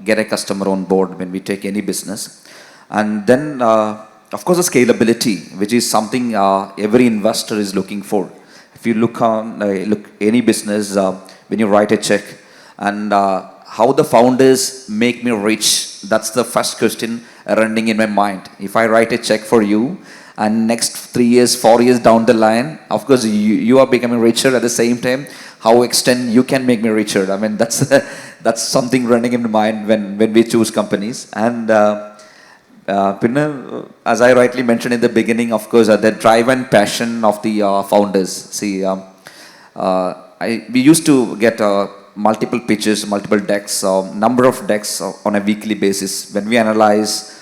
get a customer on board when we take any business. And then of course the scalability, which is something every investor is looking for. If you look any business, when you write a check, and how the founders make me rich, that's the first question running in my mind. If I write a check for you, and next 3 years, 4 years down the line, of course, you are becoming richer at the same time. How extent you can make me richer? I mean, that's something running in my mind when we choose companies. And as I rightly mentioned in the beginning, of course, the drive and passion of the founders. See, we used to get multiple pitches, multiple decks, number of decks on a weekly basis. When we analyze,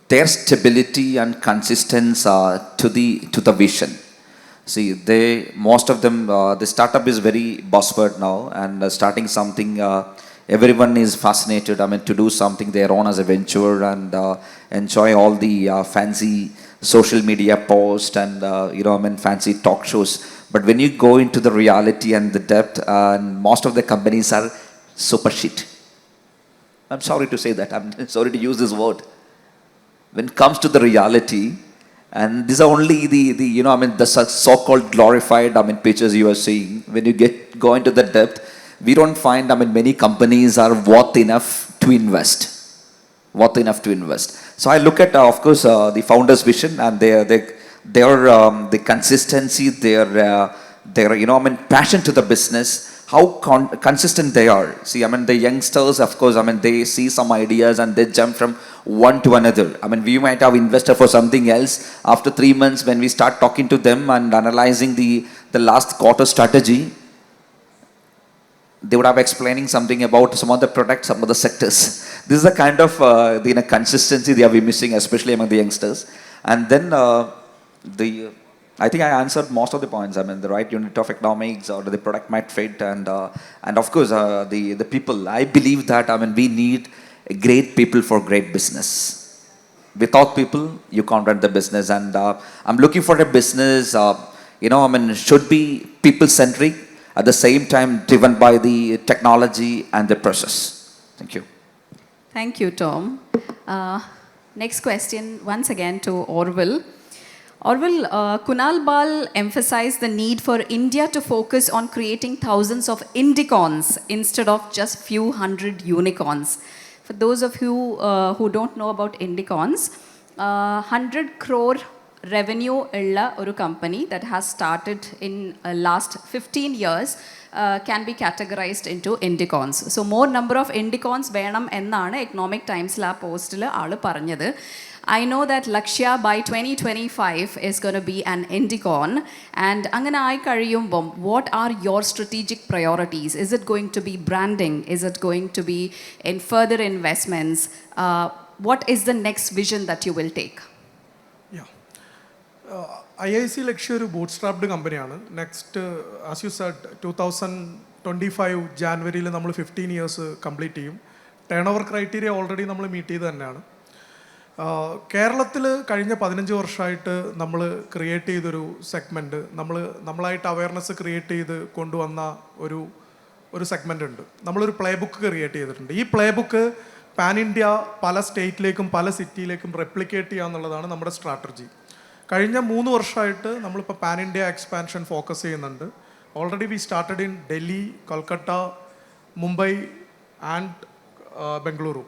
their stability and consistency to the vision. See, most of them, the startup is very buzzword now, and starting something, everyone is fascinated, to do something their own as a venture and enjoy all the fancy social media posts and, fancy talk shows. But when you go into the reality and the depth, and most of the companies are super shit. I'm sorry to say that, I'm sorry to use this word. When it comes to the reality, and these are only the so-called glorified, pictures you are seeing. When you go into the depth, we don't find, many companies are worth enough to invest. So I look at, of course, the founder's vision and their the consistency, their passion to the business. How consistent they are. See, the youngsters, of course, they see some ideas and they jump from one to another. We might have invested for something else. After 3 months, when we start talking to them and analyzing the last quarter strategy, they would have explaining something about some of the products, some of the sectors. This is the kind of consistency they are missing, especially among the youngsters. And then I think I answered most of the points. The right unit of economics or the product might fit, and of course the people. I believe that we need great people for great business. Without people, you can't run the business. And I'm looking for a business. Should be people centric, at the same time driven by the technology and the process. Thank you. Thank you, Tom. Next question, once again to Orwell. Orwell, Kunal Bal emphasized the need for India to focus on creating thousands of Indicons instead of just few hundred unicorns. For those of you who don't know about Indicons, 100 crore revenue ulla oru company that has started in last 15 years can be categorized into Indicons. So more number of Indicons venam ennanu Economic Times la post la aalu paranjathu. I know that Lakshya by 2025 is going to be an Indicon. And angana aayi kariyumbom, what are your strategic priorities? Is it going to be branding? Is it going to be in further investments? What is the next vision that you will take? Yeah. IIC Lakshya ഒരു ബൂട്ട്സ്ട്രാപ്ഡ് കമ്പനിയാണ്. Next as you said 2025 ജാനുവരിയിൽ നമ്മൾ 15 years complete ചെയ്യും. Turn over criteria already നമ്മൾ meet ചെയ്ത് തന്നെയാണ്. കേരളത്തിൽ കഴിഞ്ഞ 15 വർഷമായിട്ട് നമ്മൾ ക്രിയേറ്റ് ചെയ്തൊരു സെഗ്മെൻറ്റ്, നമ്മളായിട്ട് അവയർനെസ് ക്രിയേറ്റ് ചെയ്ത് കൊണ്ടുവന്ന ഒരു സെഗ്മെൻ്റ് ഉണ്ട്. നമ്മളൊരു പ്ലേ ബുക്ക് ക്രിയേറ്റ് ചെയ്തിട്ടുണ്ട്. ഈ പ്ലേ ബുക്ക് പാൻ ഇന്ത്യ പല സ്റ്റേറ്റിലേക്കും പല സിറ്റിയിലേക്കും റെപ്ലിക്കേറ്റ് ചെയ്യുക എന്നുള്ളതാണ് നമ്മുടെ സ്ട്രാറ്റജി. കഴിഞ്ഞ 3 വർഷമായിട്ട് നമ്മളിപ്പോൾ പാൻ ഇന്ത്യ എക്സ്പാൻഷൻ ഫോക്കസ് ചെയ്യുന്നുണ്ട്. Already we started in Delhi, Kolkata, Mumbai and Bengaluru.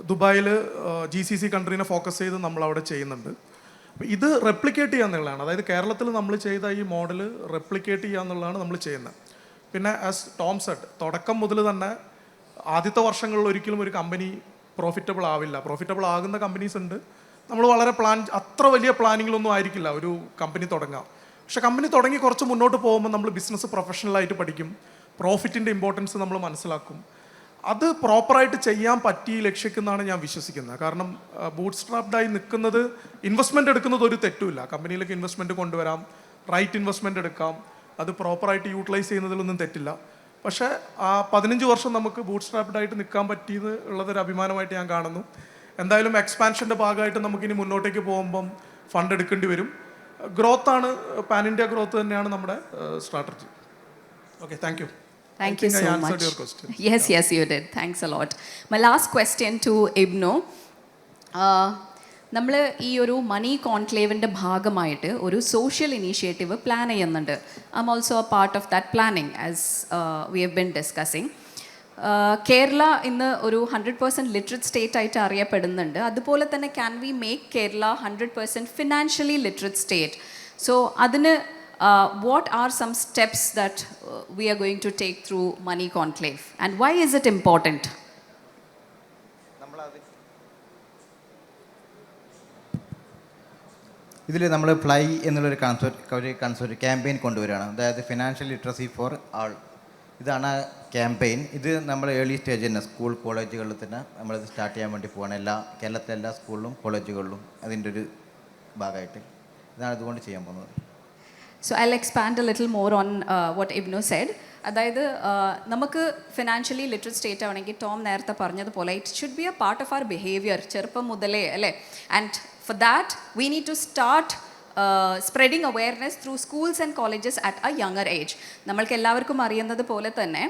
ദുബായിൽ GCC കൺട്രീനെ ഫോക്കസ് ചെയ്ത് നമ്മളവിടെ ചെയ്യുന്നുണ്ട്. ഇത് റെപ്ലിക്കേറ്റ് ചെയ്യുക എന്നുള്ളതാണ്. അതായത് കേരളത്തിൽ നമ്മൾ ചെയ്ത ഈ മോഡൽ റെപ്ലിക്കേറ്റ് ചെയ്യുക എന്നുള്ളതാണ് നമ്മൾ ചെയ്യുന്നത്. പിന്നെ ആസ് ടോം സെഡ്, തുടക്കം മുതൽ തന്നെ ആദ്യത്തെ വർഷങ്ങളിൽ ഒരിക്കലും ഒരു കമ്പനി പ്രോഫിറ്റബിൾ ആവില്ല. പ്രോഫിറ്റബിൾ ആകുന്ന കമ്പനീസ് ഉണ്ട്. നമ്മൾ വളരെ അത്ര വലിയ പ്ലാനിങ്ങിലൊന്നും ആയിരിക്കില്ല ഒരു കമ്പനി തുടങ്ങാം. പക്ഷെ കമ്പനി തുടങ്ങി കുറച്ച് മുന്നോട്ട് പോകുമ്പോൾ നമ്മൾ ബിസിനസ് പ്രൊഫഷണലായിട്ട് പഠിക്കും, പ്രോഫിറ്റിൻ്റെ ഇമ്പോർട്ടൻസ് നമ്മൾ മനസ്സിലാക്കും. അത് പ്രോപ്പറായിട്ട് ചെയ്യാൻ പറ്റി ലക്ഷ്യക്കെന്നാണ് ഞാൻ വിശ്വസിക്കുന്നത്. കാരണം ബൂട്ട്സ്ട്രാപ്ഡായി നിൽക്കുന്നത്, ഇൻവെസ്റ്റ്മെൻറ്റ് എടുക്കുന്നത് ഒരു തെറ്റുമില്ല. കമ്പനിയിലേക്ക് ഇൻവെസ്റ്റ്മെൻറ്റ് കൊണ്ടുവരാം, റൈറ്റ് ഇൻവെസ്റ്റ്മെൻറ്റ് എടുക്കാം, അത് പ്രോപ്പറായിട്ട് യൂട്ടിലൈസ് ചെയ്യുന്നതിലൊന്നും തെറ്റില്ല. പക്ഷേ ആ 15 വർഷം നമുക്ക് ബൂട്ട്സ്ട്രാപ്ഡായിട്ട് നിൽക്കാൻ പറ്റിയത് ഉള്ളതൊരു അഭിമാനമായിട്ട് ഞാൻ കാണുന്നു. എന്തായാലും എക്സ്പാൻഷൻ്റെ ഭാഗമായിട്ട് നമുക്കിനി മുന്നോട്ടേക്ക് പോകുമ്പം ഫണ്ട് എടുക്കേണ്ടി വരും. ഗ്രോത്താണ്, പാൻ ഇന്ത്യ ഗ്രോത്ത് തന്നെയാണ് നമ്മുടെ strategy. Okay, thank U. Thank you so much. Your question. Yes, you did. Thanks a lot. My last question to Ibnu. നമ്മൾ ഈ ഒരു മണി കോൺക്ലേവിൻ്റെ ഭാഗമായിട്ട് ഒരു സോഷ്യൽ ഇനീഷ്യേറ്റീവ് പ്ലാൻ ചെയ്യുന്നുണ്ട്. I am also A part of that planning as we have been discussing. Kerala ഇന്ന് ഒരു 100% literate state ആയിട്ട് അറിയപ്പെടുന്നുണ്ട്. അതുപോലെ തന്നെ can we make Kerala 100% financially literate state? So അതിന് what are some steps that we are going to take through Money Conclave, and why is it important? ഇതിൽ നമ്മൾ fly എന്നുള്ളൊരു കൺസെപ്റ്റ് ക്യാമ്പയിൻ കൊണ്ടുവരികയാണ്. അതായത് ഫിനാൻഷ്യൽ ലിറ്ററസി ഫോർ ആൾ. ഇതാണ് ആ campaign. ഇത് നമ്മൾ ഏർലി സ്റ്റേജ് തന്നെ സ്കൂൾ കോളേജുകളിൽ തന്നെ നമ്മളിത് സ്റ്റാർട്ട് ചെയ്യാൻ വേണ്ടി പോവാണ്. കേരളത്തിലെ എല്ലാ സ്കൂളിലും കോളേജുകളിലും അതിൻ്റെ ഒരു ഭാഗമായിട്ട് ഇതാണ് ഇതുകൊണ്ട് ചെയ്യാൻ പോകുന്നത്. So I'll expand a little more on what Ibnu said. അതായത് നമുക്ക് ഫിനാൻഷ്യലി ലിറ്ററേറ്റ് സ്റ്റേറ്റ് ആണെങ്കിൽ ടോം നേരത്തെ പറഞ്ഞതുപോലെ it should be a part of our behaviour ചെറുപ്പം മുതലേ അല്ലേ. And for that we need to start spreading awareness through schools and colleges at a younger age. നമ്മൾക്ക് എല്ലാവർക്കും അറിയുന്നത് പോലെ തന്നെ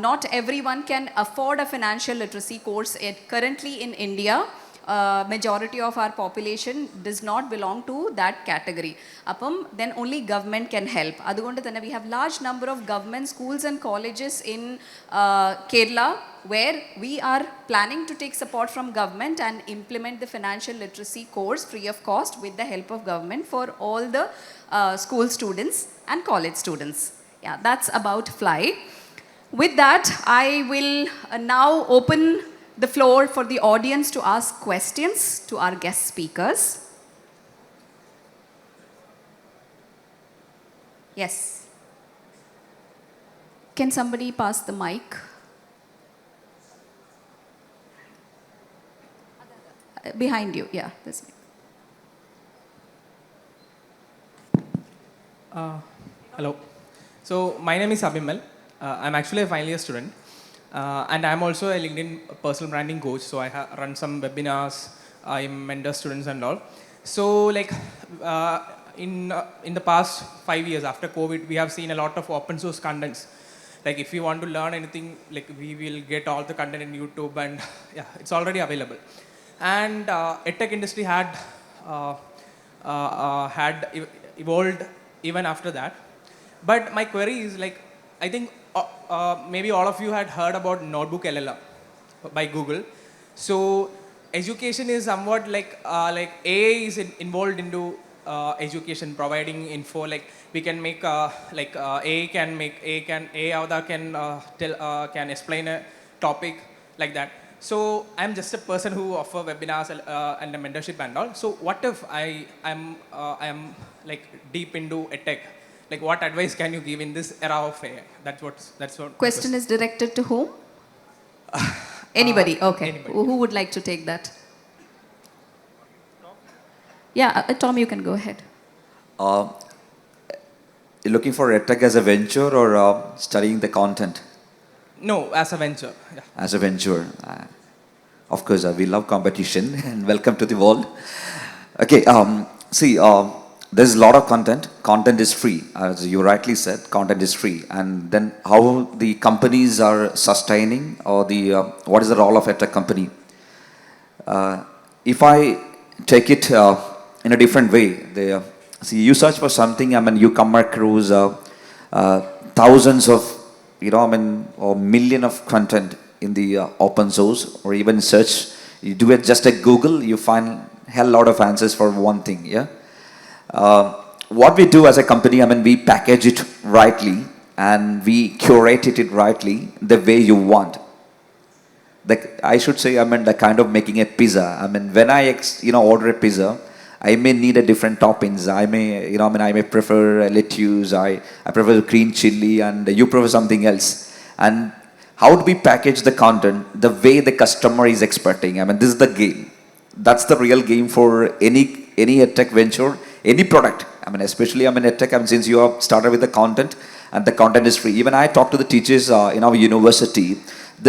not everyone can afford a financial literacy course currently in India. Majority of our population does not belong to that category. Then only government can help. Adukonde thanne we have large number of government schools and colleges in Kerala where we are planning to take support from government and implement the financial literacy course free of cost with the help of government for all the school students and college students. Yeah, that's about Fly. With that, I will now open the floor for the audience to ask questions to our guest speakers. Yes. Can somebody pass the mic? Behind you, yeah. This way. Hello. So my name is Abimal. I'm actually a final year student. And I'm also a LinkedIn personal branding coach. So I run some webinars, I mentor students and all. So like in the past 5 years after COVID, we have seen a lot of open source contents. Like if you want to learn anything, like we will get all the content in YouTube and yeah, it's already available. And Edtech industry had evolved even after that. But my query is like, I think maybe all of you had heard about Notebook LLM by Google. So education is somewhat like AI is involved into education, providing info. Like we can make AI can explain a topic like that. So I'm just a person who offer webinars and a mentorship and all. So what if I'm like deep into Edtech? Like what advice can you give in this era of AI? That's what Question is directed to whom? Anybody, okay. Anybody. Who would like to take that? Yeah, Tom, you can go ahead. You're looking for Edtech as a venture or studying the content? No, as a venture. Yeah. As a venture. Of course, we love competition and welcome to the world. Okay, there's a lot of content. Content is free. As you rightly said, content is free. And then how the companies are sustaining or what is the role of a tech company? If I take it in a different way, you search for something, you come across thousands of, or million of content in the open source or even search. You do it just at Google, you find hell lot of answers for one thing, yeah? What we do as a company, we package it rightly and we curate it rightly the way you want. I should say, the kind of making a pizza. When I order a pizza, I may need a different toppings. I may prefer lettuce, I prefer green chili, and you prefer something else. And how do we package the content the way the customer is expecting? This is the game. That's the real game for any Edtech venture. Any product, especially Edtech, since you have started with the content and the content is free. Even I talk to the teachers in our university,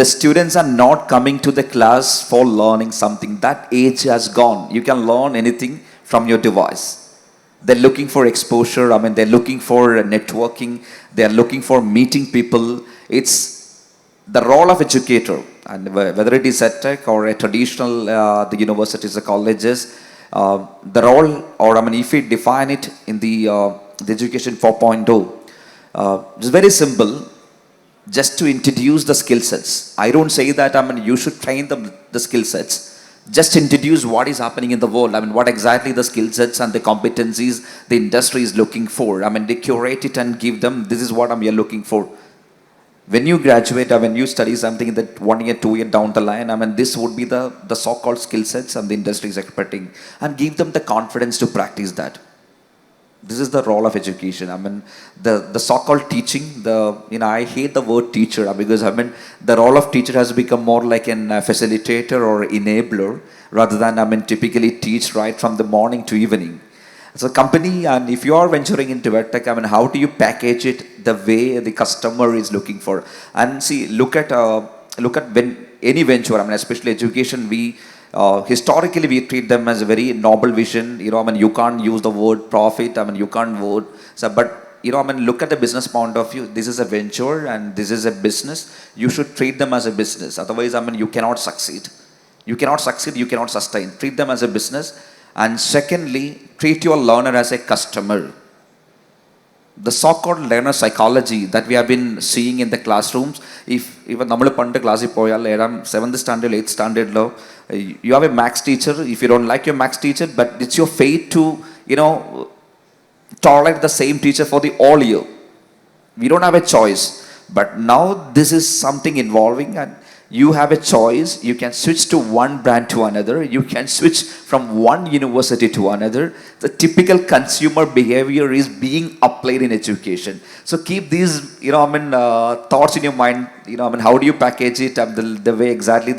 the students are not coming to the class for learning something. That age has gone. You can learn anything from your device. They're looking for exposure, they're looking for networking, they're looking for meeting people. It's the role of educator, and whether it is Edtech or a traditional, the universities, the colleges, the role, or if we define it in the education 4.0, it's very simple. Just to introduce the skill sets. I don't say that you should train the skill sets. Just introduce what is happening in the world. What exactly the skill sets and the competencies the industry is looking for. They curate it and give them. This is what you're looking for. When you graduate or when you study something that 1 year, 2 year down the line, this would be the so-called skill sets and the industry is expecting, and give them the confidence to practice that. This is the role of education. I mean, the so-called teaching, I hate the word teacher because the role of teacher has become more like an facilitator or enabler rather than, typically teach right from the morning to evening. So company, and if you are venturing into Edtech, how do you package it the way the customer is looking for? And see, look at when any venture, especially education, historically we treat them as a very noble vision. You can't use the word profit. You can't word. So, but look at the business point of view. This is a venture and this is a business. You should treat them as a business. Otherwise, you cannot succeed. You cannot succeed. You cannot sustain. Treat them as a business. And secondly, treat your learner as a customer. The so-called learner psychology that we have been seeing in the classrooms, if even we class 7th standard, 8th standard, you have a maths teacher. If you don't like your maths teacher, but it's your fate to, tolerate the same teacher for the all year. We don't have a choice. But now this is something involving, and you have a choice. You can switch to one brand to another. You can switch from one university to another. The typical consumer behavior is being applied in education. So keep these, thoughts in your mind. How do you package it? The way exactly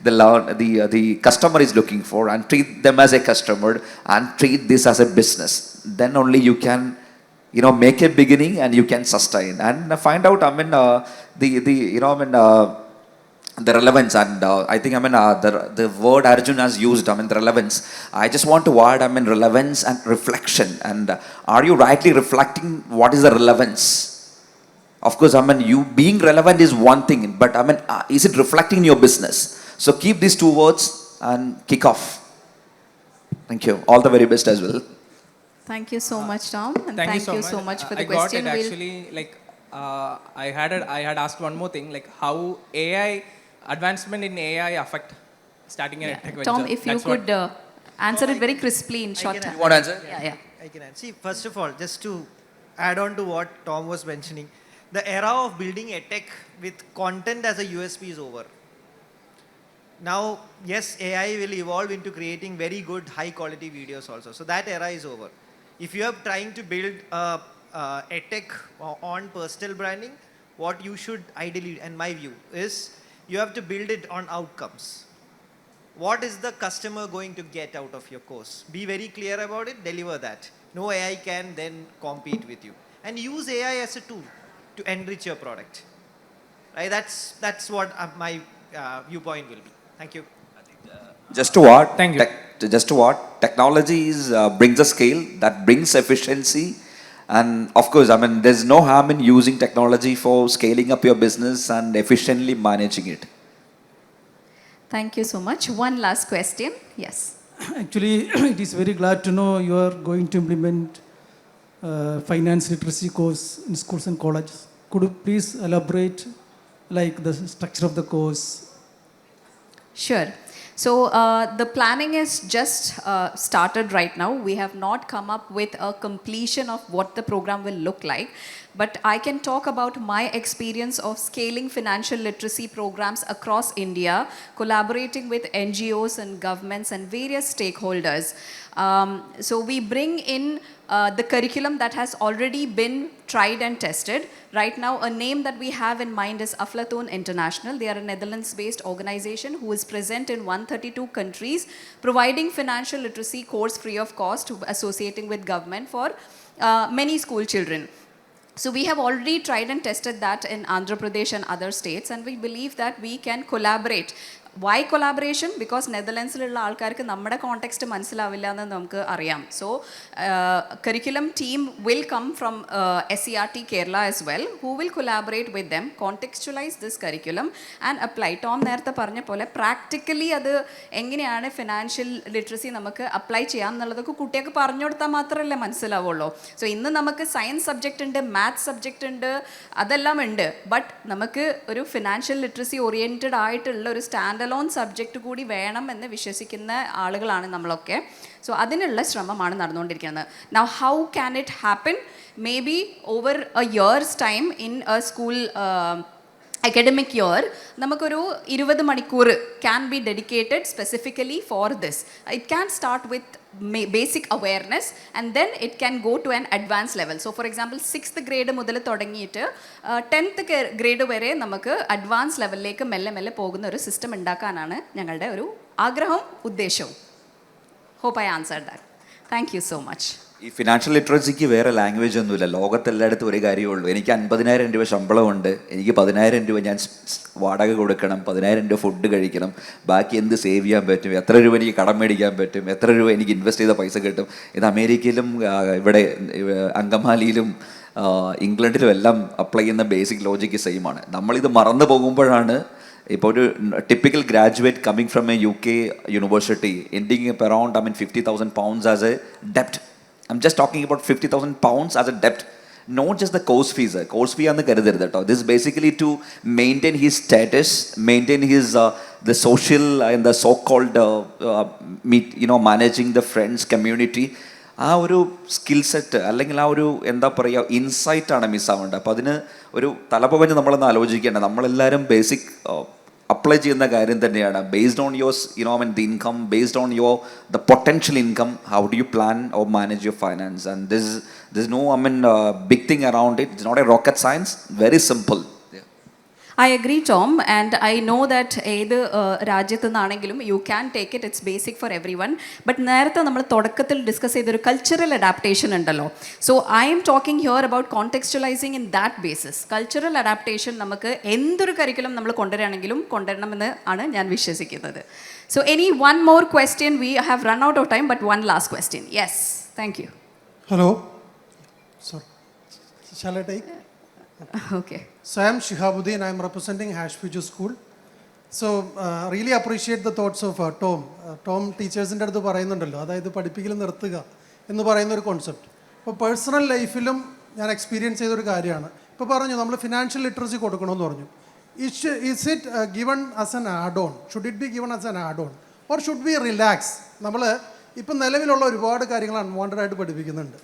the customer is looking for, and treat them as a customer and treat this as a business. Then only you can, make a beginning and you can sustain and find out. The relevance, and I think the word Arjun has used, the relevance. I just want to add, relevance and reflection. And are you rightly reflecting what is the relevance? Of course, you being relevant is one thing, but is it reflecting in your business? So keep these two words and kick off. Thank you. All the very best as well. Thank you so much, Tom. And Thank you so much for the I question. got it actually. I had asked one more thing, how advancement in AI affect starting an Edtech venture. Tom, if you could answer it very crisply in short time. You want to answer? Yeah. I can answer. See, first of all, just to add on to what Tom was mentioning, the era of building Edtech with content as a USP is over. Now, yes, AI will evolve into creating very good, high quality videos also. So that era is over. If you are trying to build Edtech on personal branding, what you should ideally, in my view, is you have to build it on outcomes. What is the customer going to get out of your course? Be very clear about it, deliver that. No AI can then compete with you. And use AI as a tool to enrich your product. Right? That's what my viewpoint will be. Thank you. Just to what? Thank you. Just to what? Technology brings a scale that brings efficiency. And of course, there's no harm in using technology for scaling up your business and efficiently managing it. Thank you so much. One last question. Yes. Actually, it is very glad to know you are going to implement finance literacy course in schools and colleges. Could you please elaborate the structure of the course? Sure. So the planning is just started right now. We have not come up with a completion of what the program will look like. But I can talk about my experience of scaling financial literacy programs across India, collaborating with NGOs and governments and various stakeholders. So we bring in the curriculum that has already been tried and tested. Right now, a name that we have in mind is Aflatun International. They are a Netherlands-based organization who is present in 132 countries, providing financial literacy course free of cost, associating with government for many school children. So we have already tried and tested that in Andhra Pradesh and other states, and we believe that we can collaborate. Why collaboration? Because Netherlands ആൾക്കാർക്ക് നമ്മുടെ context മനസ്സിലാവില്ല എന്ന് നമുക്ക് അറിയാം. So curriculum team will come from SCRT Kerala as well, who will collaborate with them, contextualize this curriculum and apply. Tom നേരത്തെ പറഞ്ഞ പോലെ practically അത് എങ്ങനെയാണ് ഫിനാൻഷ്യൽ ലിറ്ററസി നമുക്ക് അപ്ലൈ ചെയ്യാം എന്നുള്ളതൊക്കെ കുട്ടികൾക്ക് പറഞ്ഞു കൊടുത്താൽ മാത്രമല്ലേ മനസ്സിലാവുള്ളൂ. സോ ഇന്ന് നമുക്ക് സയൻസ് സബ്ജക്റ്റ് ഉണ്ട്, മാത്സ് സബ്ജക്റ്റ് ഉണ്ട്, അതെല്ലാം ഉണ്ട്. ബട്ട് നമുക്ക് ഒരു ഫിനാൻഷ്യൽ ലിറ്ററസി ഓറിയൻറ്റഡ് ആയിട്ടുള്ള ഒരു സ്റ്റാൻഡ് അലോൺ സബ്ജക്റ്റ് കൂടി വേണം എന്ന് വിശ്വസിക്കുന്ന ആളുകളാണ് നമ്മളൊക്കെ. സോ അതിനുള്ള ശ്രമമാണ് നടന്നുകൊണ്ടിരിക്കുന്നത്. Now how can it happen? Maybe over a year's time in a school academic year, നമുക്കൊരു 20 മണിക്കൂർ can be dedicated specifically for this. It can start with basic awareness and then it can go to an advanced level. So for example, 6th grade മുതൽ തുടങ്ങിയിട്ട് 10th grade വരെ നമുക്ക് advance ലെവലിലേക്ക് മെല്ലെ മെല്ലെ പോകുന്ന ഒരു സിസ്റ്റം ഉണ്ടാക്കാനാണ് ഞങ്ങളുടെ ഒരു ആഗ്രഹവും ഉദ്ദേശവും. Hope I answered that. Thank you so much. ഈ ഫിനാൻഷ്യൽ ലിറ്ററസിക്ക് വേറെ ലാംഗ്വേജ് ഒന്നുമില്ല. ലോകത്തെല്ലായിടത്തും ഒരു കാര്യമേ ഉള്ളൂ. എനിക്ക് 50,000 രൂപ ശമ്പളമുണ്ട്, എനിക്ക് 10,000 രൂപ ഞാൻ വാടക കൊടുക്കണം, 10,000 രൂപ ഫുഡ് കഴിക്കണം, ബാക്കി എന്ത് സേവ് ചെയ്യാൻ പറ്റും, എത്ര രൂപ എനിക്ക് കടം മേടിക്കാൻ പറ്റും, എത്ര രൂപ എനിക്ക് ഇൻവെസ്റ്റ് ചെയ്ത പൈസ കിട്ടും. ഇത് അമേരിക്കയിലും ഇവിടെ അങ്കമാലിയിലും ഇംഗ്ലണ്ടിലും എല്ലാം അപ്ലൈ ചെയ്യുന്ന ബേസിക് ലോജിക്ക് സെയിമാണ്. നമ്മളിത് മറന്നു പോകുമ്പോഴാണ് ഇപ്പോൾ ഒരു typical graduate coming from a UK university ending around £50,000 as a ഡെപ്റ്റ്. I'm just talking about £50,000 as a debt, not just the course fees. Course fee ആണ് കരുതരുത് കേട്ടോ. This is basically to maintain his status, maintain his the social and the so-called managing the friends community. ആ ഒരു skill set അല്ലെങ്കിൽ ആ ഒരു എന്താ പറയുക ഇൻസൈറ്റാണ് മിസ്സാവേണ്ടത്. അപ്പോൾ അതിന് ഒരു തലപ്പുകഞ്ഞ് നമ്മളൊന്ന് ആലോചിക്കേണ്ടത്. നമ്മളെല്ലാവരും ബേസിക് അപ്ലൈ ചെയ്യുന്ന കാര്യം തന്നെയാണ്. Based on your the income, based on the potential income, how do you plan or manage your finance. And this no big thing around it. It's not a rocket science, very simple. I agree, Tom, and I know that ഏത് രാജ്യത്തു നിന്നാണെങ്കിലും you can take it, it's basic for everyone. But നേരത്തെ നമ്മൾ തുടക്കത്തിൽ discuss ചെയ്തൊരു cultural adaptation ഉണ്ടല്ലോ. So I'm talking here about contextualising in that basis. Cultural adaptation നമുക്ക് എന്തൊരു കരിക്കുലം നമ്മൾ കൊണ്ടുവരികയാണെങ്കിലും കൊണ്ടുവരണമെന്ന് ആണ് ഞാൻ വിശ്വസിക്കുന്നത്. So any one more question, we have run out of time, but one last question. Yes, thank you. Hello. Sorry. Shall I take? Okay. So I am Shihabuddin. I am representing BYJU'S School. So really appreciate the thoughts of Tom. Tom ടീച്ചേഴ്സിൻ്റെ അടുത്ത് പറയുന്നുണ്ടല്ലോ, അതായത് പഠിപ്പിക്കൽ നിർത്തുക എന്ന് പറയുന്ന ഒരു concept. ഇപ്പോൾ personal ലൈഫിലും ഞാൻ എക്സ്പീരിയൻസ് ചെയ്തൊരു കാര്യമാണ്. ഇപ്പോൾ പറഞ്ഞു നമ്മൾ ഫിനാൻഷ്യൽ ലിറ്ററസി കൊടുക്കണമെന്ന് പറഞ്ഞു. Is it given as an add-on? Should it be given as an add-on? Or should we relax? നമ്മൾ ഇപ്പം നിലവിലുള്ള ഒരുപാട് കാര്യങ്ങൾ അൺവാണ്ടഡ് ആയിട്ട് പഠിപ്പിക്കുന്നുണ്ട്.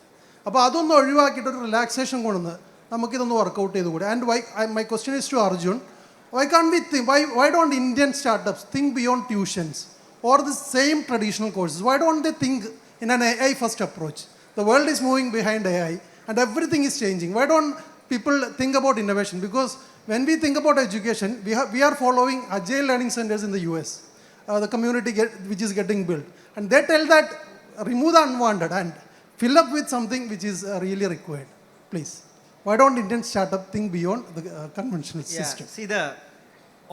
അപ്പോൾ അതൊന്ന് ഒഴിവാക്കിയിട്ട് ഒരു റിലാക്സേഷൻ കൊണ്ടുവന്ന് നമുക്കിതൊന്ന് വർക്കൗട്ട് ചെയ്തുകൂടെ? And my question is to Arjun. Why can't we think, why don't Indian startups think beyond tuitions or the same traditional courses? Why don't they think in an AI first approach? The world is moving behind AI and everything is changing. Why don't people think about innovation? Because when we think about education, we are following agile learning centers in the US, the community which is getting built. And they tell that remove the unwanted and fill up with something which is really required. Please. Why don't Indian startup think beyond the conventional system? See,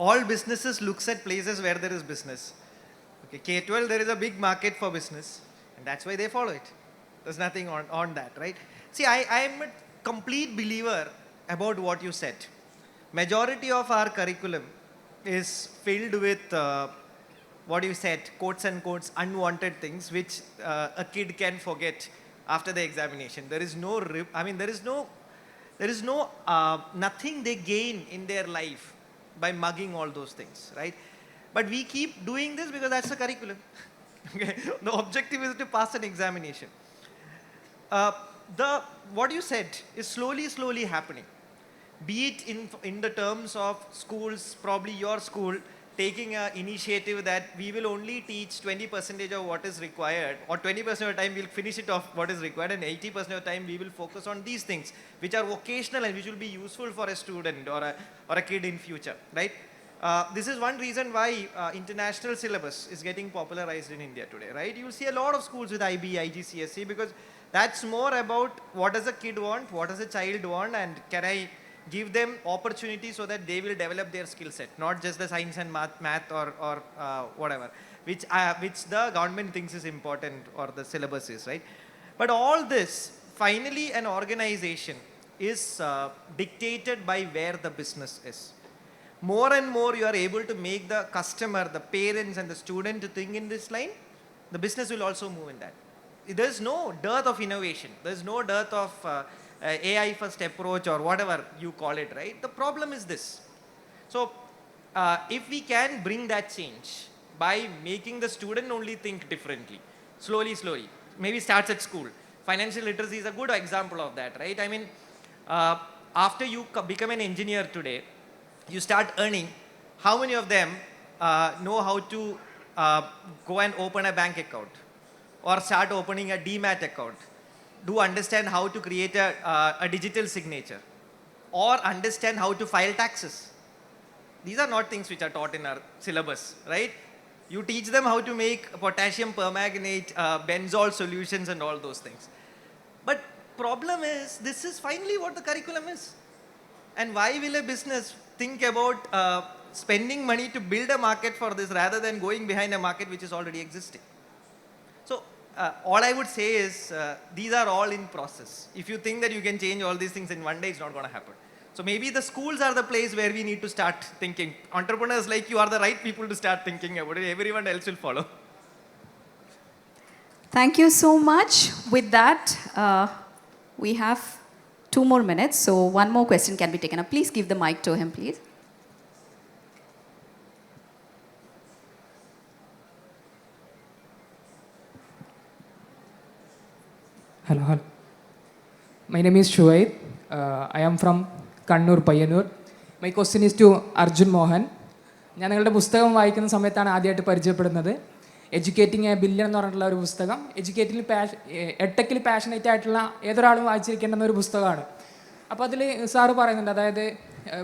all businesses looks at places where there is business. Okay, K-12, there is a big market for business, and that's why they follow it. There's nothing on that, right? See, I am a complete believer about what you said. Majority of our curriculum is filled with what you said, quotes and quotes, unwanted things which a kid can forget after the examination. There is no nothing they gain in their life by mugging all those things, right? But we keep doing this because that's the curriculum. Okay? The objective is to pass an examination. What you said is slowly happening. Be it in the terms of schools, probably your school taking an initiative that we will only teach 20% of what is required, or 20% of the time we'll finish it off what is required, and 80% of the time we will focus on these things which are vocational and which will be useful for a student or a kid in future, right? This is one reason why international syllabus is getting popularized in India today, right? You'll see a lot of schools with IB, IGCSE, because that's more about what does a kid want, what does a child want, and can I give them opportunity so that they will develop their skill set, not just the science and math or whatever, which the government thinks is important or the syllabus is, right? But all this, finally an organization is dictated by where the business is. More and more you are able to make the customer, the parents and the student to think in this line, the business will also move in that. There's no dearth of innovation. There's no dearth of AI first approach or whatever you call it, right? The problem is this. So if we can bring that change by making the student only think differently, slowly, maybe starts at school. Financial literacy is a good example of that, right? I mean, after you become an engineer today, you start earning, how many of them know how to go and open a bank account or start opening a demat account, do understand how to create a digital signature or understand how to file taxes? These are not things which are taught in our syllabus, right? You teach them how to make potassium permanganate, benzol solutions and all those things. But problem is, this is finally what the curriculum is. And why will a business think about spending money to build a market for this rather than going behind a market which is already existing? So all I would say is, these are all in process. If you think that you can change all these things in one day, it's not going to happen. So maybe the schools are the place where we need to start thinking. Entrepreneurs like you are the right people to start thinking about it. Everyone else will follow. Thank you so much. With that, we have 2 more minutes, so one more question can be taken up. Please give the mic to him, please. Hello. My name is Shuaib. I am from Kannur, Payyanur. My question is to Arjun Mohan. ഞാൻ നിങ്ങളുടെ പുസ്തകം വായിക്കുന്ന സമയത്താണ് ആദ്യമായിട്ട് പരിചയപ്പെടുന്നത്. Educating A billion എന്ന് പറഞ്ഞിട്ടുള്ള ഒരു പുസ്തകം. എഡ്ടെക്കിൽ പാഷനേറ്റ് ആയിട്ടുള്ള ഏതൊരാളും വായിച്ചിരിക്കേണ്ടുന്ന ഒരു പുസ്തകമാണ്. അപ്പോൾ അതിൽ സാറ് പറയുന്നുണ്ട്, അതായത്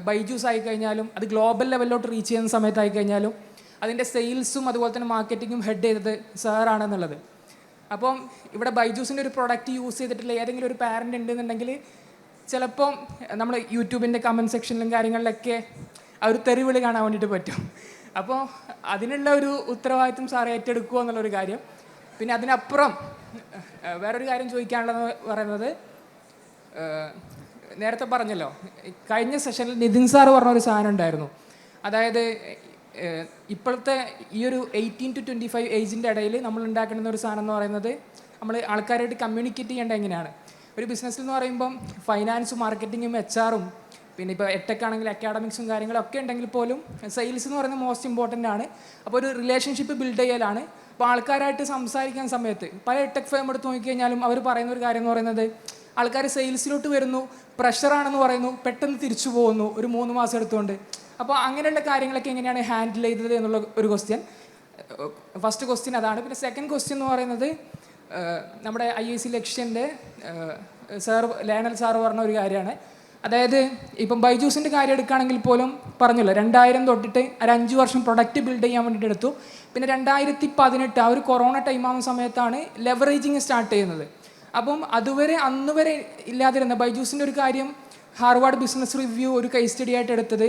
ബൈജൂസ് ആയിക്കഴിഞ്ഞാലും അത് ഗ്ലോബൽ ലെവലിലോട്ട് റീച്ച് ചെയ്യുന്ന സമയത്തായിക്കഴിഞ്ഞാലും അതിൻ്റെ സെയിൽസും അതുപോലെ തന്നെ മാർക്കറ്റിങ്ങും ഹെഡ് ചെയ്തത് സാറാണെന്നുള്ളത്. അപ്പം ഇവിടെ ബൈജൂസിൻ്റെ ഒരു പ്രൊഡക്റ്റ് യൂസ് ചെയ്തിട്ടുള്ള ഏതെങ്കിലും ഒരു പാരൻ്റ് ഉണ്ടെന്നുണ്ടെങ്കിൽ ചിലപ്പം നമ്മൾ യൂട്യൂബിൻ്റെ കമൻറ്റ് സെക്ഷനിലും കാര്യങ്ങളിലൊക്കെ ആ ഒരു തെറിവിളി കാണാൻ വേണ്ടിയിട്ട് പറ്റും. അപ്പോൾ അതിനുള്ള ഒരു ഉത്തരവാദിത്വം സാർ ഏറ്റെടുക്കുക എന്നുള്ളൊരു കാര്യം. പിന്നെ അതിനപ്പുറം വേറൊരു കാര്യം ചോദിക്കാനുള്ളത് പറയുന്നത്, നേരത്തെ പറഞ്ഞല്ലോ, കഴിഞ്ഞ സെഷനിൽ നിതിൻ സാർ പറഞ്ഞൊരു സാധനം ഉണ്ടായിരുന്നു. അതായത് ഇപ്പോഴത്തെ ഈ ഒരു 18 to 25 ഏജിൻ്റെ ഇടയിൽ നമ്മൾ ഉണ്ടാക്കുന്ന ഒരു സാധനം എന്ന് പറയുന്നത്, നമ്മൾ ആൾക്കാരായിട്ട് കമ്മ്യൂണിക്കേറ്റ് ചെയ്യേണ്ട എങ്ങനെയാണ്. ഒരു ബിസിനസ്സിൽ എന്ന് പറയുമ്പം ഫൈനാൻസും മാർക്കറ്റിങ്ങും HR-ഉം പിന്നെ ഇപ്പോൾ എട്ടെക് ആണെങ്കിൽ അക്കാഡമിക്സും കാര്യങ്ങളൊക്കെ ഉണ്ടെങ്കിൽ പോലും സെയിൽസ് എന്ന് പറയുന്നത് മോസ്റ്റ് ഇമ്പോർട്ടൻ്റ് ആണ്. അപ്പോൾ ഒരു റിലേഷൻഷിപ്പ് ബിൽഡ് ചെയ്യലാണ്. അപ്പോൾ ആൾക്കാരായിട്ട് സംസാരിക്കാൻ സമയത്ത് പല എട്ടെക് ഫേം എടുത്ത് നോക്കിക്കഴിഞ്ഞാലും അവർ പറയുന്ന ഒരു കാര്യം എന്ന് പറയുന്നത്, ആൾക്കാർ സെയിൽസിലോട്ട് വരുന്നു, പ്രഷറാണെന്ന് പറയുന്നു, പെട്ടെന്ന് തിരിച്ചു പോകുന്നു ഒരു 3 മാസം എടുത്തുകൊണ്ട്. അപ്പോൾ അങ്ങനെയുള്ള കാര്യങ്ങളൊക്കെ എങ്ങനെയാണ് ഹാൻഡിൽ ചെയ്തത് എന്നുള്ള ഒരു ക്വസ്റ്റ്യൻ. ഫസ്റ്റ് ക്വസ്റ്റ്യൻ അതാണ്. പിന്നെ സെക്കൻഡ് ക്വസ്റ്റ്യൻ എന്ന് പറയുന്നത്, നമ്മുടെ IIC ലക്ഷ്യൻ്റെ ലയണൽ സാറ് പറഞ്ഞ ഒരു കാര്യമാണ്. അതായത് ഇപ്പം ബൈജൂസിൻ്റെ കാര്യം എടുക്കുകയാണെങ്കിൽ പോലും പറഞ്ഞല്ലോ, 2000 തൊട്ടിട്ട് ഒരു 5 വർഷം പ്രൊഡക്റ്റ് ബിൽഡ് ചെയ്യാൻ വേണ്ടിയിട്ട് എടുത്തു. പിന്നെ 2018 ആ ഒരു കൊറോണ ടൈം ആവുന്ന സമയത്താണ് ലെവറേജിങ് സ്റ്റാർട്ട് ചെയ്യുന്നത്. അപ്പം അതുവരെ അന്ന് വരെ ഇല്ലാതിരുന്ന ബൈജൂസിൻ്റെ ഒരു കാര്യം ഹാർവാർഡ് ബിസിനസ് റിവ്യൂ ഒരു കേസ് സ്റ്റഡി ആയിട്ട് എടുത്തത്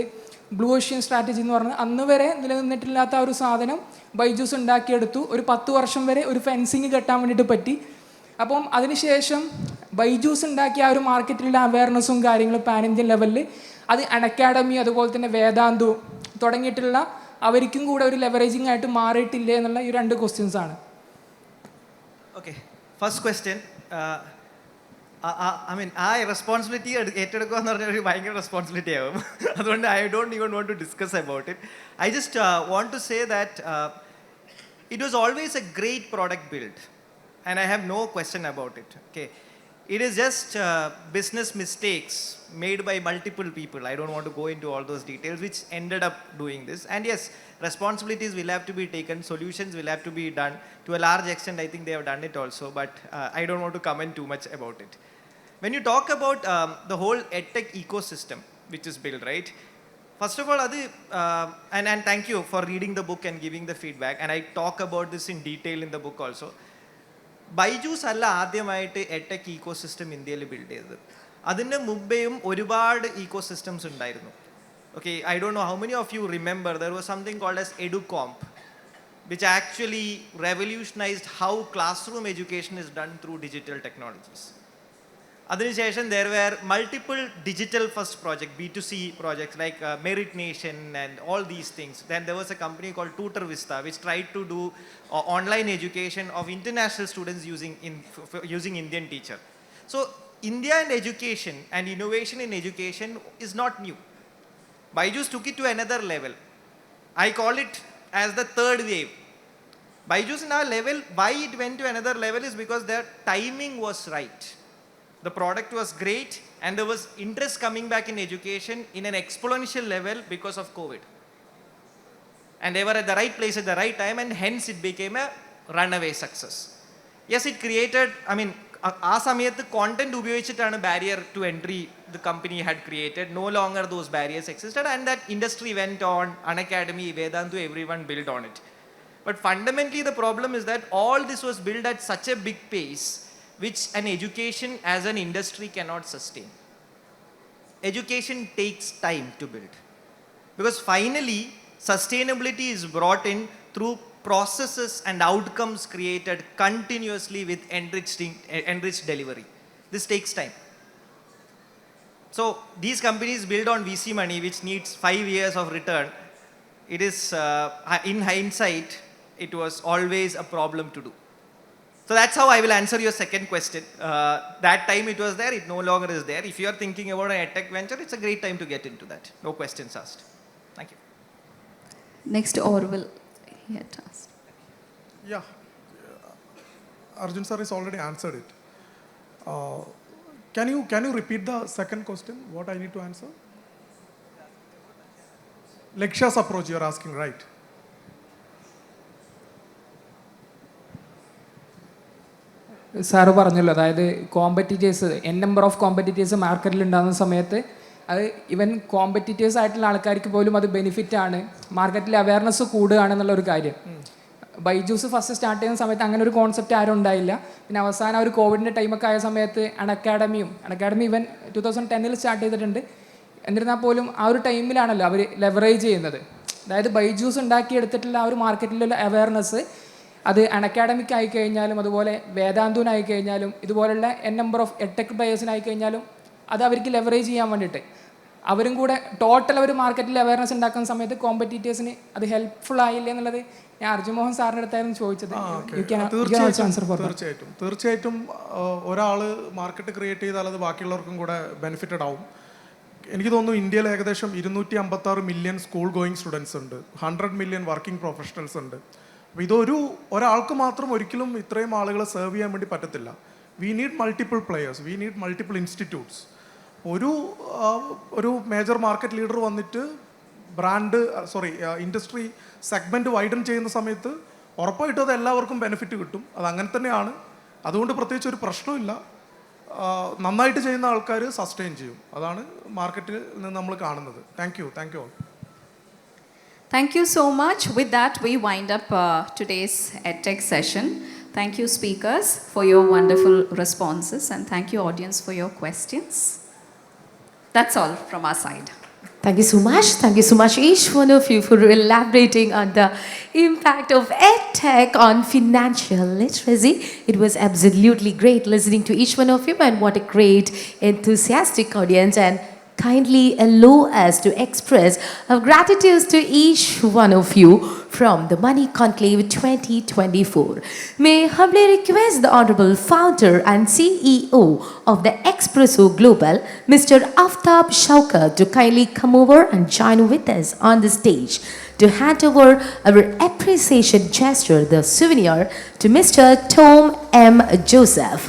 ബ്ലൂ ഓഷ്യൻ സ്ട്രാറ്റജി എന്ന് പറഞ്ഞാൽ അന്ന് വരെ നിലനിന്നിട്ടില്ലാത്ത ഒരു സാധനം ബൈജൂസ് ഉണ്ടാക്കിയെടുത്തു. ഒരു 10 വർഷം വരെ ഒരു ഫെൻസിങ് കെട്ടാൻ വേണ്ടിയിട്ട് പറ്റി. അപ്പം അതിനുശേഷം ബൈജൂസ് ഉണ്ടാക്കിയ ആ ഒരു മാർക്കറ്റിലുള്ള അവയർനെസ്സും കാര്യങ്ങളും പാൻ ഇന്ത്യൻ ലെവലിൽ അത് അക്കാഡമി അതുപോലെ തന്നെ വേദാന്തു തുടങ്ങിയിട്ടുള്ള അവർക്കും കൂടെ ഒരു ലെവറേജിങ് ആയിട്ട് മാറിയിട്ടില്ലേ എന്നുള്ള ഈ 2 ക്വസ്റ്റ്യൻസ് ആണ്. Okay, first question. I mean ആ റെസ്പോൺസിബിലിറ്റി ഏറ്റെടുക്കുക എന്ന് പറഞ്ഞാൽ ഒരു ഭയങ്കര റെസ്പോൺസിബിലിറ്റി ആവും. അതുകൊണ്ട് I don't even want to discuss about it. I just want to say that it was always a great product build and I have no question about it. Okay, it is just business mistakes made by multiple people. I don't want to go into all those details which ended up doing this. And yes, responsibilities will have to be taken, solutions will have to be done. To a large extent, I think they have done it also, but I don't want to comment too much about it. When you talk about the whole Edtech ecosystem which is built, right? First of all, and thank you for reading the book and giving the feedback, and I talk about this in detail in the book also. Byju's അല്ല ആദ്യമായിട്ട് എട്ടെക് ecosystem ഇന്ത്യയിൽ build ചെയ്തത്. അതിന് മുമ്പേയും ഒരുപാട് ecosystems ഉണ്ടായിരുന്നു. Okay, I don't know how many of you remember there was something called as EduComp, which actually revolutionized how classroom education is done through digital technologies. അതിനുശേഷം there were multiple digital first projects, B2C projects like Merit Nation and all these things. Then there was a company called Tutor Vista which tried to do online education of international students using Indian teacher. So India and education and innovation in education is not new. BYJU'S took it to another level. I call it as the third wave. BYJU'S in our level, why it went to another level is because their timing was right. The product was great, and there was interest coming back in education in an exponential level because of COVID. And they were at the right place at the right time, and hence it became a runaway success. Yes, it created, I mean, ആ സമയത്ത് content ഉപയോഗിച്ചിട്ടാണ് barrier to entry the company had created. No longer those barriers existed and that industry went on. Unacademy, Vedantu, every one build on it. But fundamentally the problem is that all this was built at such a big pace which an education as an industry cannot sustain. Education takes time to build. Because finally sustainability is brought in through processes and outcomes created continuously with enriched delivery. This takes time. So these companies build on VC money which needs 5 years of return. It is, in hindsight, it was always a problem to do. So that's how I will answer your second question. That time it was there, it no longer is there. If you are thinking about an edtech venture, it's a great time to get into that. No questions asked. Thank you. Next, Orwell. He had asked. Yeah. Arjun sir has already answered it. Can you repeat the second question? What I need to answer? Lakshya's approach you are asking, right? Sir പറഞ്ഞല്ലോ, അതായത് competitors number of competitors മാർക്കറ്റിൽ ഉണ്ടാകുന്ന സമയത്ത് അത് even competitors ആയിട്ടുള്ള ആൾക്കാർക്ക് പോലും അത് ബെനിഫിറ്റ് ആണ്, മാർക്കറ്റിൽ അവയർനെസ് കൂടുകയാണെന്നുള്ളൊരു കാര്യം. ബൈജൂസ് ഫസ്റ്റ് സ്റ്റാർട്ട് ചെയ്യുന്ന സമയത്ത് അങ്ങനെ ഒരു കോൺസെപ്റ്റ് ആരും ഉണ്ടായില്ല. പിന്നെ അവസാനം ഒരു കോവിഡിൻ്റെ ടൈമൊക്കെ ആയ സമയത്ത് അക്കാഡമി ഈവൻ 2010 സ്റ്റാർട്ട് ചെയ്തിട്ടുണ്ട്. എന്നിരുന്നാൽ പോലും ആ ഒരു ടൈമിലാണല്ലോ അവർ ലെവറേജ് ചെയ്യുന്നത്. അതായത് ബൈജൂസ് ഉണ്ടാക്കിയെടുത്തിട്ടുള്ള ആ ഒരു മാർക്കറ്റിലുള്ള അവയർനെസ് അത് അക്കാഡമിക് ആയിക്കഴിഞ്ഞാലും അതുപോലെ വേദാന്തുവിനായി കഴിഞ്ഞാലും ഇതുപോലുള്ള നമ്പർ ഓഫ് എഡ്ടെക് പ്ലേയേഴ്സിനായി കഴിഞ്ഞാലും അത് അവർക്ക് ലെവറേജ് ചെയ്യാൻ വേണ്ടിയിട്ട് അവരും കൂടെ ടോട്ടൽ ഒരു മാർക്കറ്റിൽ അവയർനെസ് ഉണ്ടാക്കുന്ന സമയത്ത് കോമ്പറ്റീറ്റേഴ്സിന് അത് ഹെൽപ്ഫുൾ ആയില്ല എന്നുള്ളത് ഞാൻ അർജുൻ മോഹൻ സാറിൻ്റെ അടുത്തായിരുന്നു ചോദിച്ചത്. തീർച്ചയായിട്ടും ഒരാൾ മാർക്കറ്റ് ക്രിയേറ്റ് ചെയ്താൽ അത് ബാക്കിയുള്ളവർക്കും കൂടെ ബെനിഫിറ്റഡ് ആവും. എനിക്ക് തോന്നുന്നു ഇന്ത്യയിൽ ഏകദേശം 256 മില്യൺ സ്കൂൾ ഗോയിങ് സ്റ്റുഡൻസ് ഉണ്ട്, 100 മില്യൺ വർക്കിംഗ് പ്രൊഫഷണൽസ് ഉണ്ട്. അപ്പോൾ ഒരാൾക്ക് മാത്രം ഒരിക്കലും ഇത്രയും ആളുകളെ സെർവ് ചെയ്യാൻ വേണ്ടി പറ്റത്തില്ല. We need multiple players, we need multiple institutes. ഒരു മേജർ മാർക്കറ്റ് ലീഡർ വന്നിട്ട് ഇൻഡസ്ട്രി സെഗ്മെൻറ്റ് വൈഡൻ ചെയ്യുന്ന സമയത്ത് ഉറപ്പായിട്ടും അത് എല്ലാവർക്കും ബെനിഫിറ്റ് കിട്ടും. അത് അങ്ങനെ തന്നെയാണ്. അതുകൊണ്ട് പ്രത്യേകിച്ച് ഒരു പ്രശ്നമില്ല. നന്നായിട്ട് ചെയ്യുന്ന ആൾക്കാർ സസ്റ്റെയിൻ ചെയ്യും. അതാണ് മാർക്കറ്റിൽ നിന്ന് നമ്മൾ കാണുന്നത്. Thank you all. Thank you so much. With that, we wind up today's EdTech session. Thank you, speakers, for your wonderful responses, and thank you, audience, for your questions. That's all from our side. Thank you so much. Thank you so much, each one of you, for elaborating on the impact of EdTech on financial literacy. It was absolutely great listening to each one of you, and what a great, enthusiastic audience. And kindly allow us to express our gratitude to each one of you from the Money Conclave 2024. May I humbly request the Honorable Founder and CEO of the Expresso Global, Mr. Aftab Shaukat, to kindly come over and join with us on the stage to hand over our appreciation gesture, the souvenir, to Mr. Tom M. Joseph.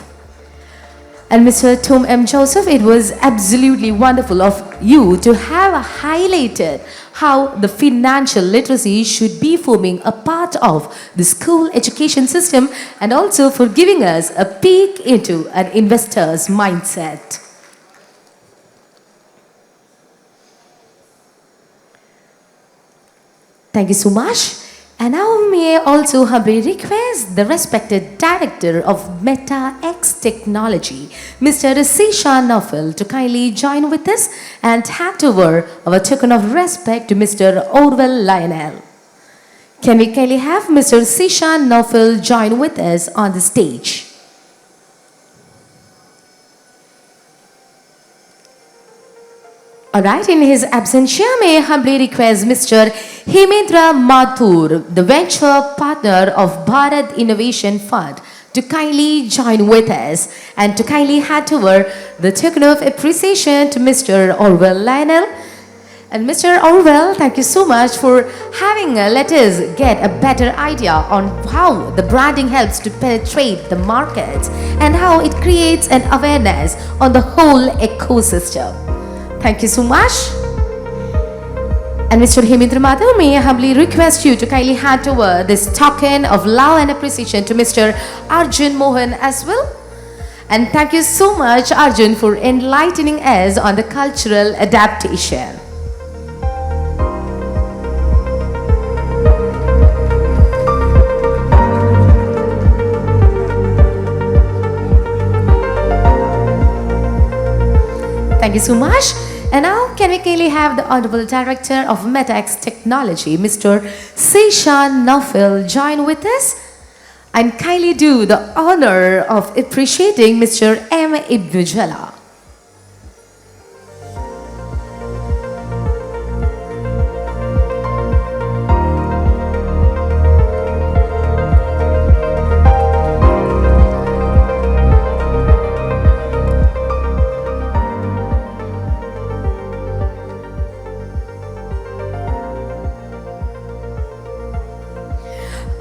And Mr. Tom M. Joseph, it was absolutely wonderful of you to have highlighted how the financial literacy should be forming a part of the school education system, and also for giving us a peek into an investor's mindset. Thank you so much. And now may I also humbly request the respected Director of Meta X Technology, Mr. Zishan Naufal, to kindly join with us and hand over our token of respect to Mr. Orwell Lionell. Can we kindly have Mr. Zishan Naufal join with us on the stage? Alright, in his absentia, may I humbly request Mr. Hemendra Mathur, the venture partner of Bharat Innovation Fund, to kindly join with us and to kindly hand over the token of appreciation to Mr. Orwell Lionell. And Mr. Orwell, thank you so much for having let us get a better idea on how the branding helps to penetrate the markets and how it creates an awareness on the whole ecosystem. Thank you so much. And Mr. Hemendra Madhav, may I humbly request you to kindly hand over this token of love and appreciation to Mr. Arjun Mohan as well. And thank you so much, Arjun, for enlightening us on the cultural adaptation. Thank you so much. And now, can we kindly have the Honorable Director of Edtech Technology, Mr. Seshan Nafil, join with us? And kindly do the honor of appreciating Mr. Ibnu Jala.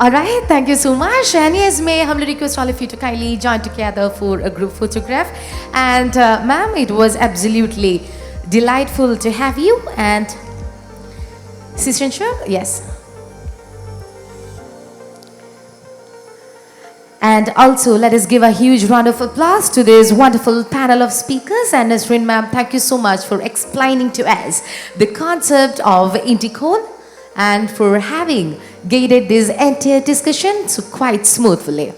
Alright, thank you so much. And yes, may I humbly request all of you to kindly join together for a group photograph. And ma'am, it was absolutely delightful to have you. And Sister Anshu, yes. And also, let us give a huge round of applause to this wonderful panel of speakers. And Nezrin ma'am, thank you so much for explaining to us the concept of Inticon and for having guided this entire discussion so quite smoothly.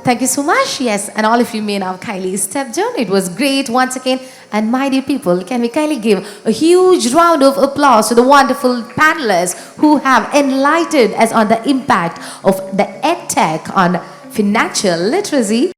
Thank you so much. Yes, and all of you may now kindly step down. It was great once again. And my dear people, can we kindly give a huge round of applause to the wonderful panelists who have enlightened us on the impact of the EdTech on financial literacy.